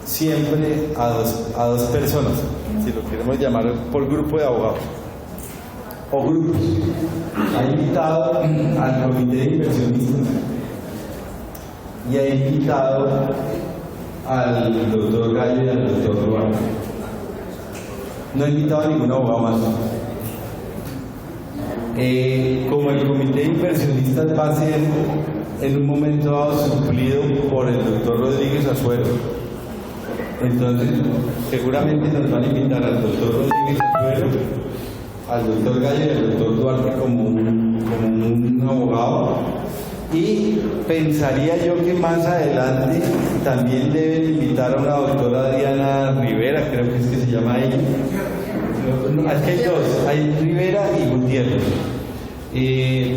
siempre a dos personas, si lo queremos llamar por grupo de abogados o grupos. Ha invitado al comité de inversionistas y ha invitado al doctor Gallo y al doctor Duarte. No ha invitado a ningún abogado más. Como el comité de inversionistas va a ser en un momento dado suplido por el doctor Rodríguez Azuero, entonces seguramente nos van a invitar al doctor Rodríguez Azuero, al doctor Gallo y al doctor Duarte como un abogado, y pensaría yo que más adelante también deben invitar a una doctora Diana Rivera, creo que es que se llama ella. Es que hay dos, hay Rivera y Gutiérrez,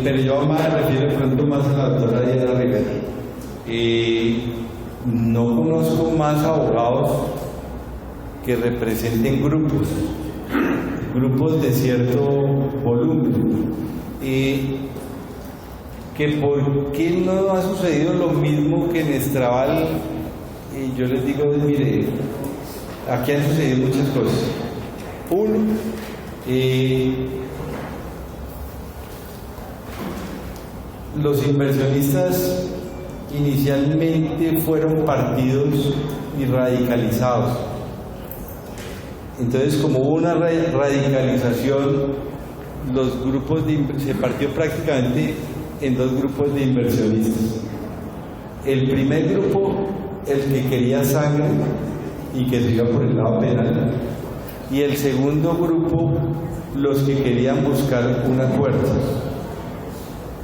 pero yo me refiero pronto más a la doctora Diana Rivera. No conozco más abogados que representen grupos de cierto volumen. Que por qué no ha sucedido lo mismo que en Estrabal. Yo les digo, mire, aquí han sucedido muchas cosas. Uno, los inversionistas inicialmente fueron partidos y radicalizados. Entonces, como hubo una radicalización, los grupos se partió prácticamente en dos grupos de inversionistas. El primer grupo, el que quería sangre y que se iba por el lado penal, y el segundo grupo los que querían buscar un acuerdo.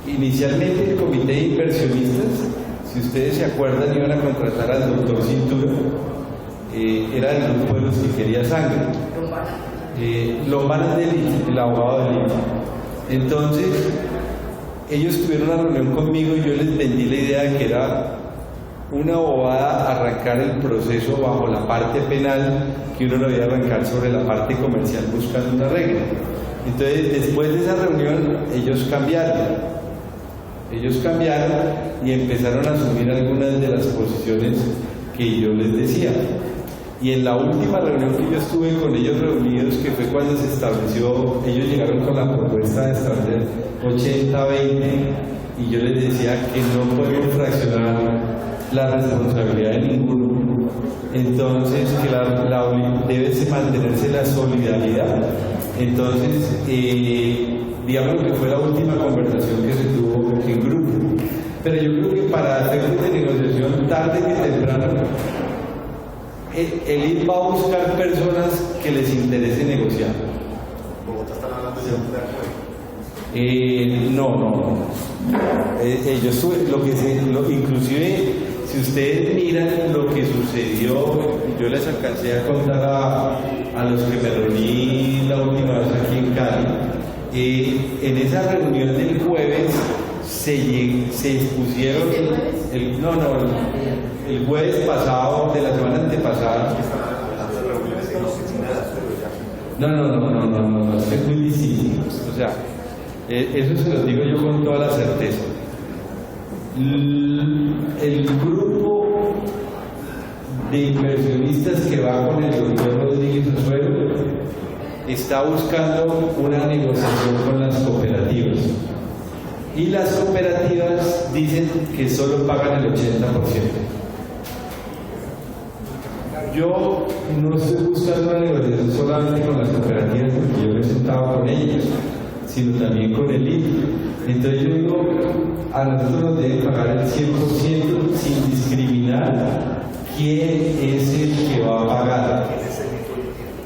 Inicialmente el comité de inversionistas, si ustedes se acuerdan, iban a contratar al doctor Cintura, era el grupo de los que quería sangre. Lombana del INSS, el abogado del INSS. Entonces, ellos tuvieron una reunión conmigo y yo les vendí la idea de que era una bobada arrancar el proceso bajo la parte penal, que uno lo debía arrancar sobre la parte comercial buscando una regla. Entonces, después de esa reunión, ellos cambiaron y empezaron a asumir algunas de las posiciones que yo les decía. Y en la última reunión que yo estuve con ellos reunidos, que fue cuando se estableció, ellos llegaron con la propuesta de establecer 80-20, y yo les decía que no podemos fraccionar la responsabilidad de ninguno. Entonces, que debe mantenerse la solidaridad. Entonces, digamos que fue la última conversación que se tuvo en grupo. Pero yo creo que para hacer una negociación tarde que temprano, el INSS va a buscar personas que les interese negociar. ¿Bogotá están hablando de un acuerdo? No. Yo estuve, inclusive, si ustedes miran lo que sucedió, yo les alcancé a contar a los que me reuní la última vez aquí en Cali. En esa reunión del jueves se expusieron el jueves pasado de la semana antepasada. No, es muy distinto. O sea, eso se lo digo yo con toda la certeza. El grupo de inversionistas que va con el doctor Rodríguez Azuero está buscando una negociación con las cooperativas. Y las cooperativas dicen que solo pagan el 80%. Yo no estoy buscando una negociación solamente con las cooperativas, porque yo me he sentado con ellas, sino también con el INSS. Entonces yo digo, a nosotros nos deben pagar el 100% sin discriminar quién es el que va a pagar.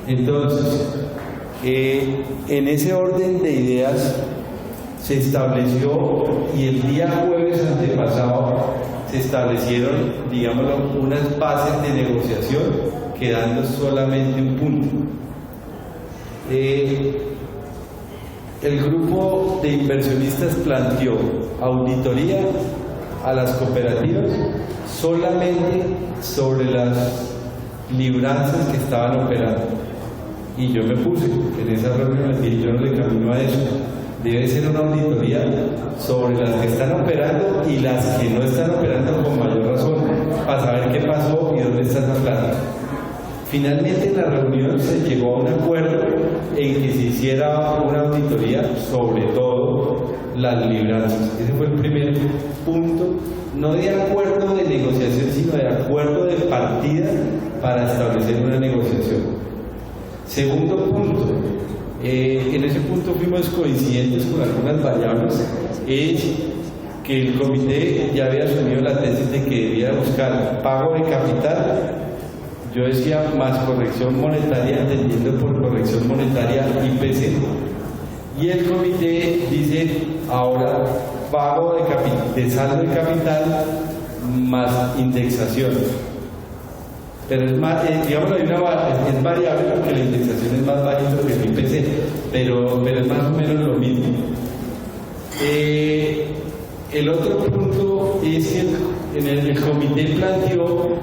Entonces, en ese orden de ideas se estableció, y el día jueves antepasado se establecieron, digámoslo, unas bases de negociación, quedando solamente un punto. El grupo de inversionistas planteó auditoría a las cooperativas solamente sobre las libranzas que estaban operando. Y yo me puse en esa reunión y yo no le camino a eso. Debe ser una auditoría sobre las que están operando y las que no están operando con mayor razón, para saber qué pasó y dónde está esa plata. Finalmente en la reunión se llegó a un acuerdo en que se hiciera una auditoría sobre todo las libranzas. Ese fue el primer punto, no de acuerdo de negociación, sino de acuerdo de partida para establecer una negociación. Segundo punto, en ese punto fuimos coincidentes con algunas variables, es que el comité ya había asumido la tesis de que debía buscar pago de capital. Yo decía más corrección monetaria, entendiendo por corrección monetaria IPC. Y el comité dice ahora pago de saldo de capital más indexación. Pero es más, digamos, es variable porque la indexación es más bajita que el IPC, pero es más o menos lo mismo. El otro punto es que el comité planteó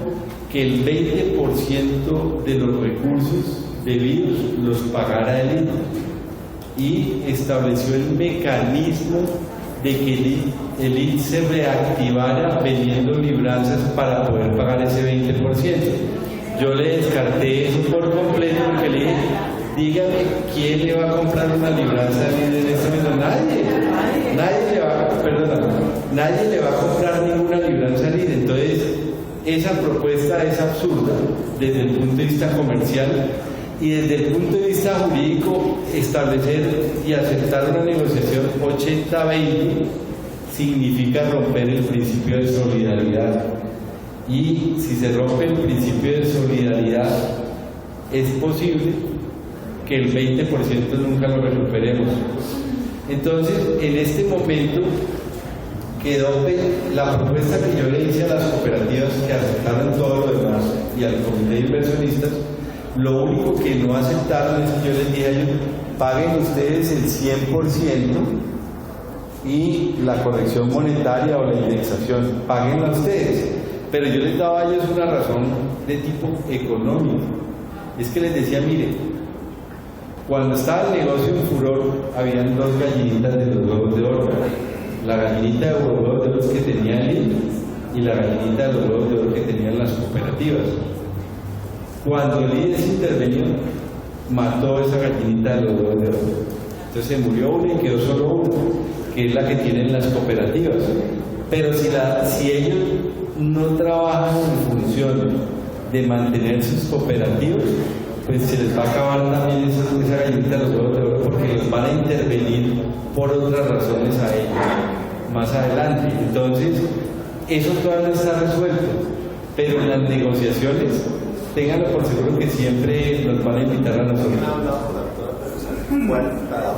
que el 20% de los recursos debidos los pagara el INSS y estableció el mecanismo de que el INSS se reactivara vendiendo libranzas para poder pagar ese 20%. Yo le descarté eso por completo porque le dije, dígame quién le va a comprar una libranza en este momento. Nadie le va a comprar ninguna libranza al INSS. Entonces, esa propuesta es absurda desde el punto de vista comercial y desde el punto de vista jurídico. Establecer y aceptar una negociación 80-20 significa romper el principio de solidaridad, y si se rompe el principio de solidaridad es posible que el 20% nunca lo recuperemos. Entonces, en este momento quedó la propuesta que yo le hice a las cooperativas, que aceptaron todo lo demás, y al comité de inversionistas. Lo único que no aceptaron es que yo les dije a ellos: paguen ustedes el 100% y la corrección monetaria o la indexación, páguenla ustedes. Pero yo les daba a ellos una razón de tipo económico. Es que les decía: mire, cuando estaba el negocio en furor, habían dos gallinitas de los huevos de oro. La gallinita de los huevos de oro que tenía él y la gallinita de los huevos de oro que tenían las cooperativas. Cuando el IES intervenió, mató esa gallinita de los huevos de oro. Entonces se murió una y quedó solo una, que es la que tienen las cooperativas. Pero si ellos no trabajan en función de mantener sus cooperativas, pues se les va a acabar también esa gallinita de los huevos de oro, porque los van a intervenir por otras razones a ellos más adelante. Entonces, eso todavía no está resuelto, pero en las negociaciones, ténganlo por seguro que siempre nos van a invitar a nosotros. ¿Cuál cada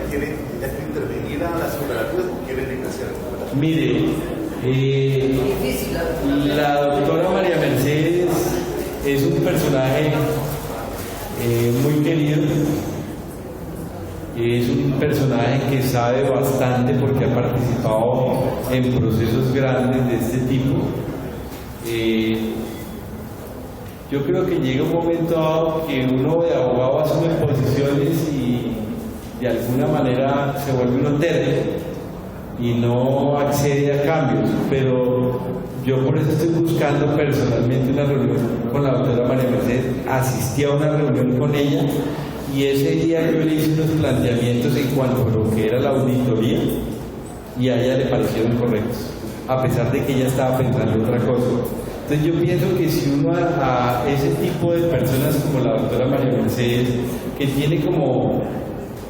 quiere intervenir a las cooperativas o quiere negociar? Mire, la doctora María Mercedes es un personaje muy querido. Es un personaje que sabe bastante porque ha participado en procesos grandes de este tipo. Yo creo que llega un momento dado que uno de abogado asume posiciones y de alguna manera se vuelve uno terco y no accede a cambios, pero yo por eso estoy buscando personalmente una reunión con la doctora María Mercedes. Asistí a una reunión con ella y ese día yo le hice unos planteamientos en cuanto a lo que era la auditoría y a ella le parecieron correctos, a pesar de que ella estaba pensando otra cosa. Entonces yo pienso que si uno a ese tipo de personas como la doctora María Mercedes, que tiene como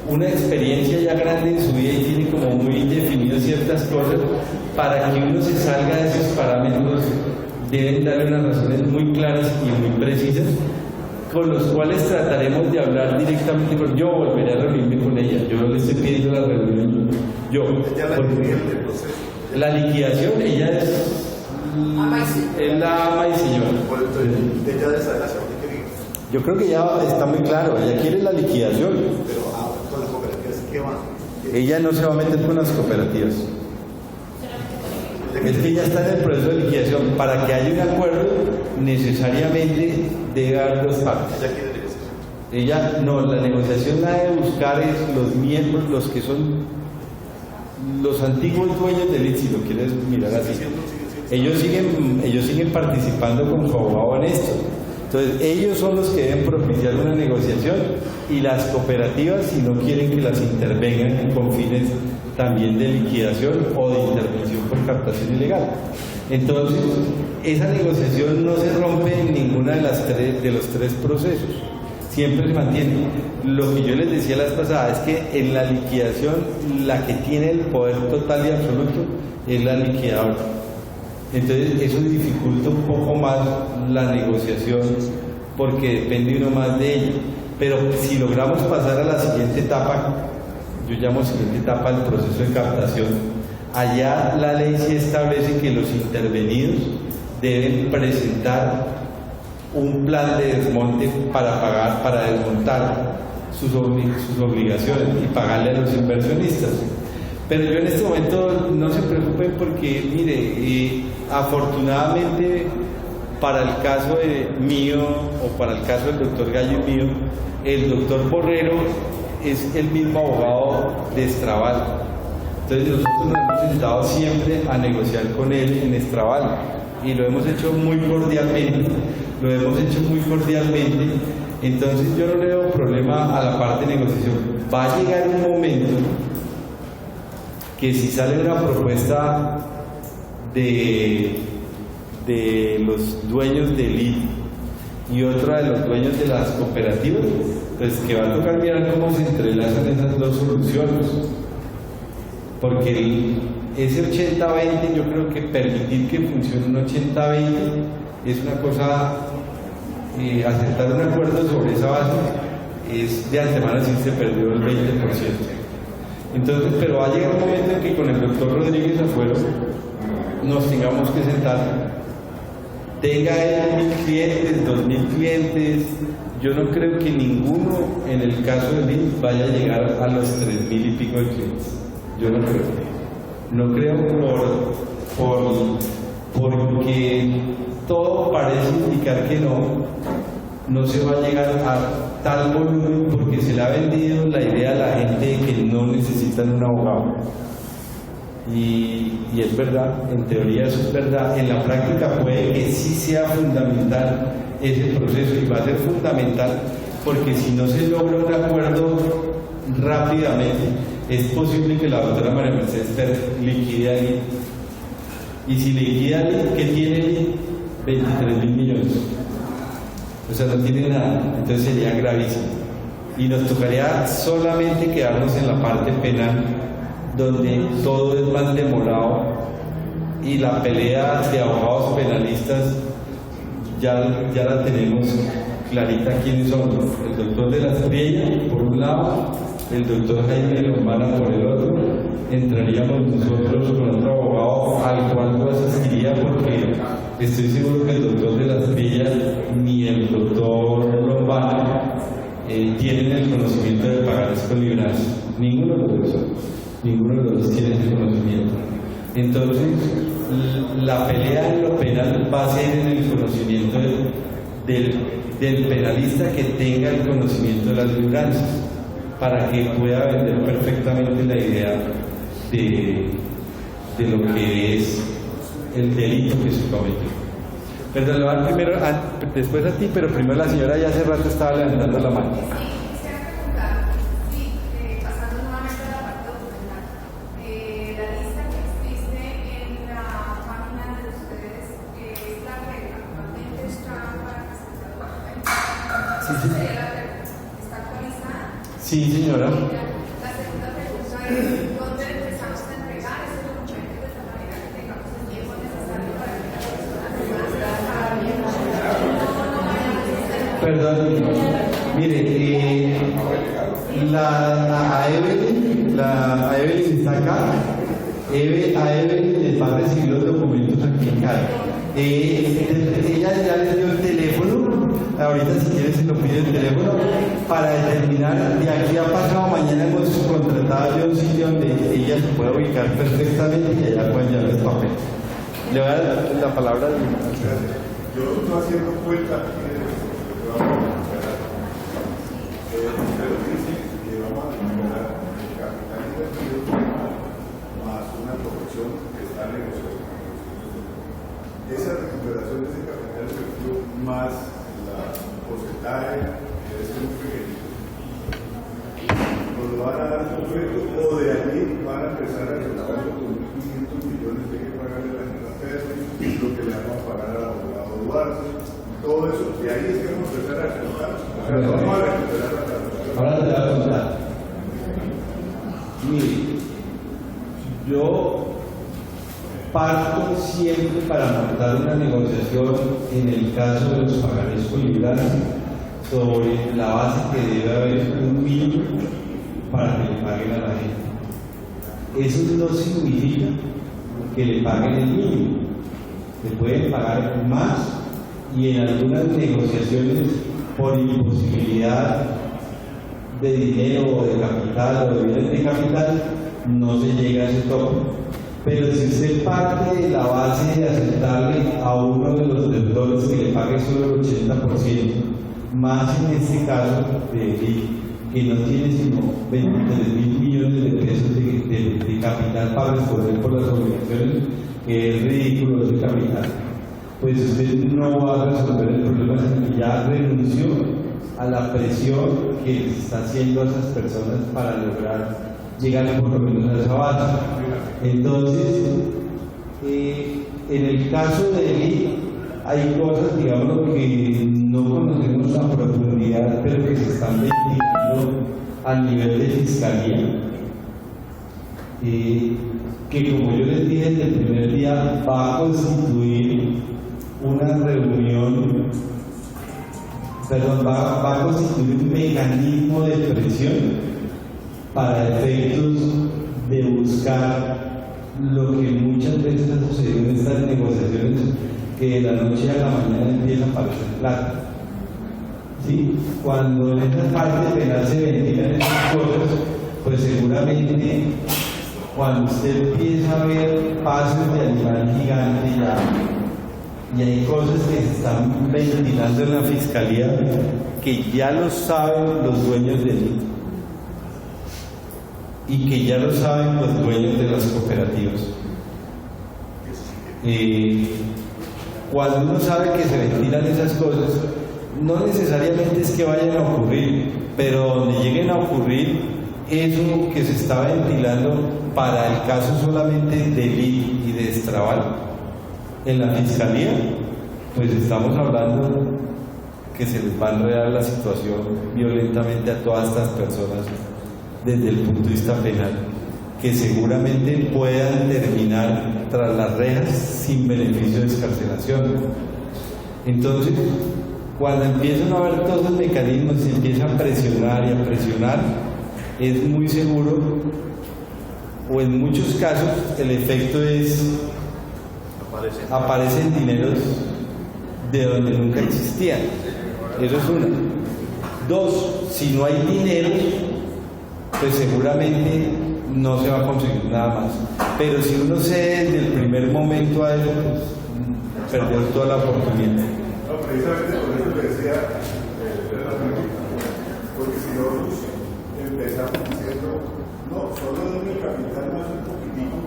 una experiencia ya grande en su vida y tiene como muy definido ciertas cosas, para que uno se salga de esos parámetros deben darle unas razones muy claras y muy precisas, con los cuales trataremos de hablar directamente con... Yo volveré a reunirme con ella, yo le estoy pidiendo la reunión, yo. La liquidación, ella es la ama y señora. Yo creo que ya está muy claro, ella quiere la liquidación. Pero con las cooperativas, ¿qué va? Ella no se va a meter con las cooperativas. Es que ella está en el proceso de liquidación. Para que haya un acuerdo, necesariamente debe haber dos partes. ¿Ella quiere negociación? Ella, no, la negociación la debe buscar es los miembros, los que son los antiguos dueños del ITS, si lo quieres mirar así. Ellos siguen participando con su abogado en esto. Entonces, ellos son los que deben propiciar una negociación y las cooperativas, si no quieren que las intervengan con fines también de liquidación o de intervención por captación ilegal. Entonces, esa negociación no se rompe en ninguna de los tres procesos, siempre se mantiene. Lo que yo les decía la vez pasada es que en la liquidación la que tiene el poder total y absoluto es la liquidadora. Entonces eso dificulta un poco más la negociación porque depende uno más de ella. Pero si logramos pasar a la siguiente etapa, yo llamo siguiente etapa el proceso de captación, allá la ley sí establece que los intervenidos deben presentar un plan de desmonte para desmontar sus obligaciones y pagarle a los inversionistas. Pero yo en este momento no se preocupen porque, mire, afortunadamente para el caso mío o para el caso del doctor Gallo y mío, el doctor Borrero es el mismo abogado de Estrabal. Entonces nosotros nos hemos sentado siempre a negociar con él en Estrabal y lo hemos hecho muy cordialmente. Entonces yo no le veo problema a la parte de negociación. Va a llegar un momento que si sale una propuesta de los dueños del IT y otra de los dueños de las cooperativas, pues que va a tocar mirar cómo se entrelazan esas dos soluciones. Porque ese 80-20, yo creo que permitir que funcione un 80-20 es una cosa aceptar un acuerdo sobre esa base es de antemano decir se perdió el 20%. Entonces, pero va a llegar un momento en que con el doctor Rodríguez Afuero nos tengamos que sentar, tenga él 1.000 clientes, 2.000 clientes. Yo no creo que ninguno en el caso de mí vaya a llegar a los 3.000 y pico de clientes. Yo no creo. No creo porque todo parece indicar que no se va a llegar a tal volumen porque se le ha vendido la idea a la gente de que no necesitan un abogado. Y es verdad, en teoría eso es verdad, en la práctica puede que sí sea fundamental ese proceso y va a ser fundamental porque si no se logra un acuerdo rápidamente es posible que la doctora María Mercedes liquide ahí. Y si liquida ahí, ¿qué tiene? 23.000 millones. O sea, no tiene nada, entonces sería gravísimo. Y nos tocaría solamente quedarnos en la parte penal, donde todo es más demorado y la pelea de abogados penalistas ya la tenemos clarita quiénes son. El doctor de la Estrella, por un lado, el doctor Jaime Lombana por el otro. Entraríamos nosotros con otro abogado al cual no asistiría porque estoy seguro que el doctor de la Estrella ni el doctor Lombana tienen el conocimiento de pagar con libranza. Ninguno de los dos tiene ese conocimiento. Entonces, la pelea en lo penal va a ser en el conocimiento del penalista que tenga el conocimiento de las libranzas para que pueda vender perfectamente la idea de lo que es el delito que se cometió. Perdón, le voy a dar primero, después a ti, pero primero la señora ya hace rato estaba levantando la mano. Sí, señora. La segunda pregunta es, ¿dónde empezamos a entregar esos documentos de tal manera que tengamos el tiempo necesario para que la persona Perdón, mire, a Evelyn está acá. A Evelyn les va a recibir los documentos aquí en casa. Ella ya les dio el teléfono. Ahorita si quieres se lo pide el teléfono para determinar. De aquí a pasado mañana hemos contratado yo un sitio donde ella se puede ubicar perfectamente y allá pueden llevar el papel. Le voy a dar la palabra al Yo estoy haciendo cuenta pero dice que vamos a recuperar el capital invertido más una proporción que está negociada. Esa recuperación de ese capital invertido más la porcentaje que es muy pequeño nos lo van a dar completo o de allí van a empezar a recuperar los 2.500 millones que hay que pagarle a la gente, lo que le van a pagar al abogado Duarte, todo eso, de ahí es que vamos a empezar a recuperar. O sea, vamos a recuperar la traducción. Ahora te voy a contar. Mire, yo parto siempre para montar una negociación en el caso de los pagarés con libranza sobre la base que debe haber un mínimo para que le paguen a la gente. Eso no significa que le paguen el mínimo, le pueden pagar más y en algunas negociaciones por imposibilidad de dinero o de capital o de bienes de capital no se llega a ese tope. Pero si usted parte de la base de aceptarle a uno de los deudores que le pague solo el 80%, más en este caso que no tiene sino 23.000 millones de pesos de capital para responder por las obligaciones, que es ridículo ese capital, pues usted no va a resolver el problema, sino que ya renunció a la presión que les está haciendo a esas personas para lograr llegar por lo menos a esa base. Entonces, en el caso de él, hay cosas, digamos, que no conocemos a profundidad, pero que se están investigando a nivel de fiscalía. Que como yo les dije desde el primer día, va a constituir una reunión va a constituir un mecanismo de presión para efectos de buscar lo que muchas veces ha sucedido en estas negociaciones, que de la noche a la mañana empieza a aparecer plata. ¿Sí? Cuando en esa parte penal se ventilan esas cosas, pues seguramente cuando usted empieza a ver pasos de animal gigante y hay cosas que se están ventilando en la fiscalía que ya lo saben los dueños del INE y que ya lo saben los dueños de las cooperativas. Cuando uno sabe que se ventilan esas cosas, no necesariamente es que vayan a ocurrir, pero donde lleguen a ocurrir, eso que se está ventilando para el caso solamente de Lili y de Estrabal en la fiscalía, pues estamos hablando que se les va a enredar la situación violentamente a todas estas personas desde el punto de vista penal, que seguramente puedan terminar tras las rejas sin beneficio de excarcelación. Entonces, cuando empiezan a haber todos los mecanismos y se empieza a presionar y a presionar, es muy seguro, o en muchos casos el efecto es aparecen dineros de donde nunca existían. Eso es una. Dos, si no hay dinero, pues seguramente no se va a conseguir nada más. Pero si uno cede desde el primer momento a eso, pues perdió toda la oportunidad. No, precisamente por eso le decía la pregunta, porque si nosotros empezamos diciendo, no, solo es el capital más un poquitico,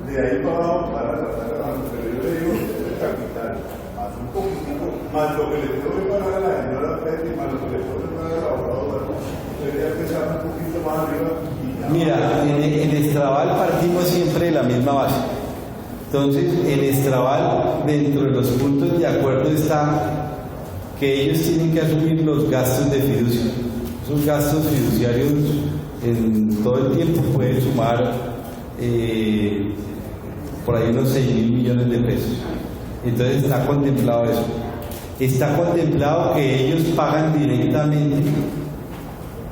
de ahí para abajo para tratar a los, pero yo le digo, el capital más un poquitico, más lo que le tengo que pagar a la señora Petty, más lo que le tengo que pagar al abogado, debería empezar un poquito más arriba. Mira, en Estrabal partimos siempre de la misma base. Entonces, en Estrabal, dentro de los puntos de acuerdo está que ellos tienen que asumir los gastos de fiducia. Esos gastos fiduciarios en todo el tiempo pueden sumar por ahí unos 6.000 millones de pesos. Entonces está contemplado eso. Está contemplado que ellos pagan directamente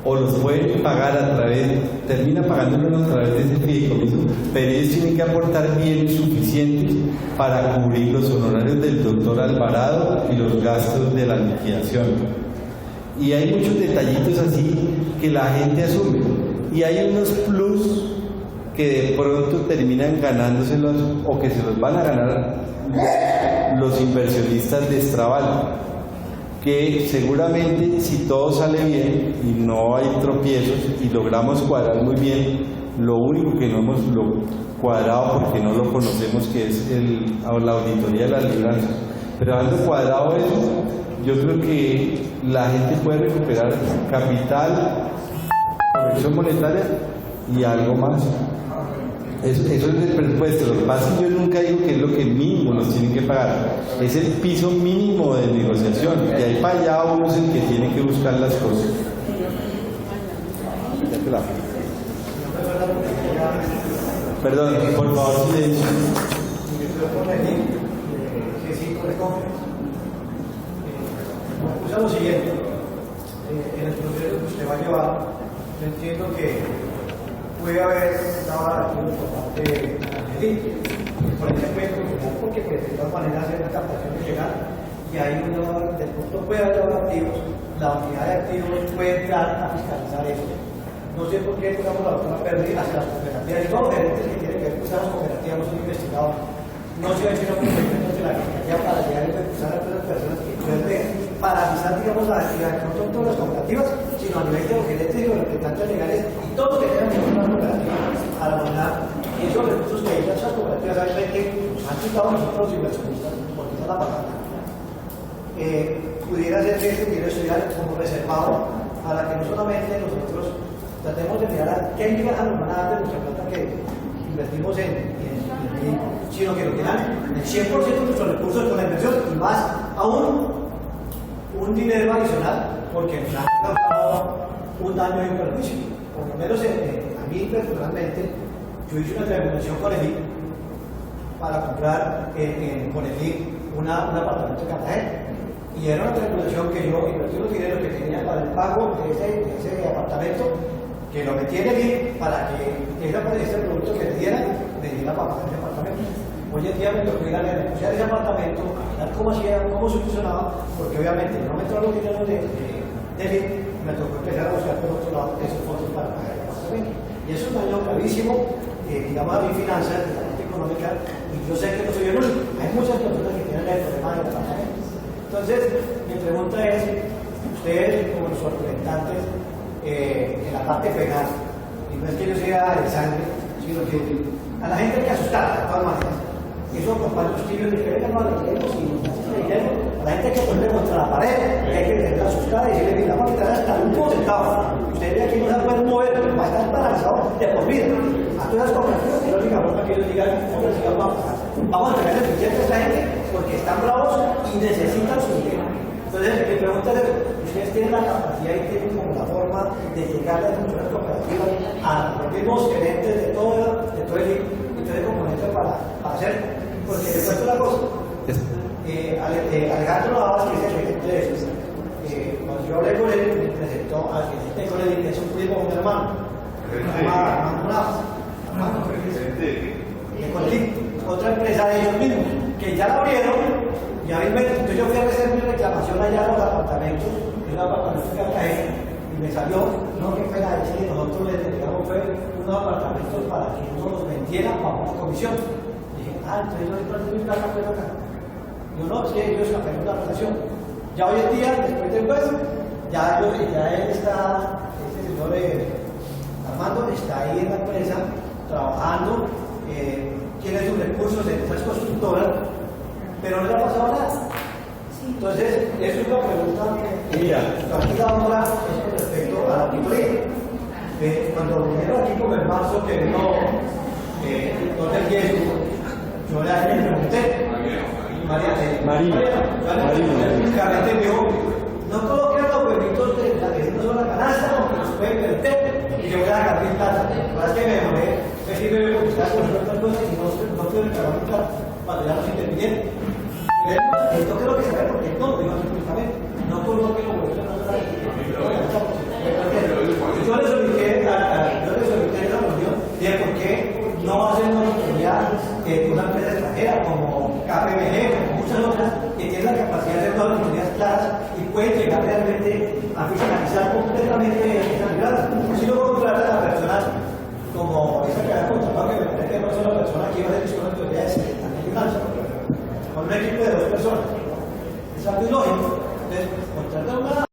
o los pueden pagar a través, termina pagándolo a través de ese fideicomiso, pero ellos tienen que aportar bienes suficientes para cubrir los honorarios del doctor Alvarado y los gastos de la liquidación. Y hay muchos detallitos así que la gente asume. Y hay unos plus que de pronto terminan ganándoselos o que se los van a ganar los inversionistas de Estrabal, que seguramente si todo sale bien y no hay tropiezos y logramos cuadrar muy bien, lo único que no hemos cuadrado porque no lo conocemos, que es la auditoría de las libranzas, pero habiendo cuadrado eso, yo creo que la gente puede recuperar capital, corrección monetaria y algo más. Eso es el presupuesto. Lo que pasa es que yo nunca digo que es lo que mínimo nos tienen que pagar, es el piso mínimo de negociación, y ahí para allá uno es el que tiene que buscar las cosas. Perdón, por favor, silencio. Pues lo siguiente, en el proceso que usted va a llevar, yo entiendo que puede haber una por parte de Angelín, por ejemplo, porque pues, de todas maneras es una captación legal y ahí uno de pronto puede haber activos, la unidad de activos puede entrar a fiscalizar eso. No sé por qué digamos la última pérdida hacia las cooperativas y todos los gerentes que tienen que ver con las cooperativas no son investigados. No se ven sino competencias de la fiscalía para llegar a investigar a todas las personas que pueden paralizar, digamos, la actividad, no son todas las cooperativas, sino a nivel de los gerentes y los representantes legales y todos los que tengan que ver con las cooperativas a la moneda. Y esos recursos que hay en esas cooperativas, hay que nos han quitado nosotros los inversionistas, porque esa es la patata. Pudiera ser que este dinero estuviera como reservado para que no solamente nosotros tratemos de mirar a qué ligas nos van a dar de nuestra plata que invertimos sino que lo que dan el 100% de nuestros recursos con la inversión y más aún un dinero adicional porque nos han causado un daño y un perjuicio. Por lo menos a mí personalmente, yo hice una triangulación con el IC para comprar con el IC un apartamento de Cartagena y era una triangulación que yo invertí los dineros que tenía para el pago de ese apartamento, que lo metí en el IN para que ese producto que le diera, me diera para pagar ese apartamento. Hoy en día me tocó ir a negociar ese apartamento, a mirar cómo hacía, cómo solucionaba, porque obviamente no me entraron los dineros del IN, me tocó empezar a buscar por otro lado esos fondos para pagar el apartamento. Y eso es un daño gravísimo, digamos, a mi finanzas, de la parte económica, y yo sé que no soy el único. Hay muchas personas que tienen el problema del apartamento. Entonces, mi pregunta es, ustedes como los representantes en la parte penal, y no es que yo sea de sangre, sino que a la gente hay que asustar de todas maneras. Eso con paños tibios de que vengan, no le queremos y nos dinero. A la gente hay que ponerle contra la pared, y hay que tenerla asustada y decirle, mira, vamos a quitar hasta un último centavo. Ustedes de aquí no se pueden mover, va a estar paralizado de por vida. A todas las cooperativas, que no digan, para que ellos digan, hombre, si vamos a pagar. Vamos a tener suficiente a esta gente porque están bravos y necesitan su dinero. Entonces, mi pregunta es, ¿ustedes tienen la capacidad y tienen como la forma de llegar a las funciones cooperativas a los mismos gerentes de todo el componente para hacer? Porque les cuento una cosa. Alejandro Navas, que es el gerente de eso, cuando yo hablé con él, me presentó al gerente con él, que es un primo, un hermano. Otra empresa de ellos mismos, que ya la abrieron, ya entonces yo fui a hacer mi reclamación allá a los apartamentos, en un apartamento de Cartagena, y me salió, no que fuera a decir, nosotros les entregamos fue unos apartamentos para que uno los vendiera bajo una comisión. Dije, entonces no es mi plata, pues acá. Yo no, es que ellos cambiaron la relación. Ya hoy en día, después del juez, ya él está, este señor Armando está ahí en la empresa, trabajando, tiene sus recursos en esas constructoras, pero no le ha pasado nada. Entonces, eso es una pregunta. Mira, aquí la otra es con respecto a la auditoría. Cuando vinieron aquí como en marzo, que vino del riesgo, yo le pregunté. Marina. Únicamente dijo, no coloquen los huevitos de la sola canasta, porque los pueden verter y yo voy a sacar mi plata. La verdad es que me demoré, me sirve de buscar con otras cosas y no tuve que pagar mi plata cuando ya los intervinieron. Esto creo que se ve porque no lo digo públicamente, no coloquen los huevitos de la sola canasta. Yo le solicité esa reunión de por qué no hacen una oportunidad de una empresa extranjera como KPMG, como muchas otras, que tienen la capacidad de hacer todas las oportunidades claras y pueden llegar realmente a fiscalizar completamente esa mirada. Si no contratan a personas como esa que ha contratado, que me parece que no es una persona que iba a hacer discusiones de autoridades también finanzas, con un equipo de 2 personas. Es algo ilógico. Entonces, contratar una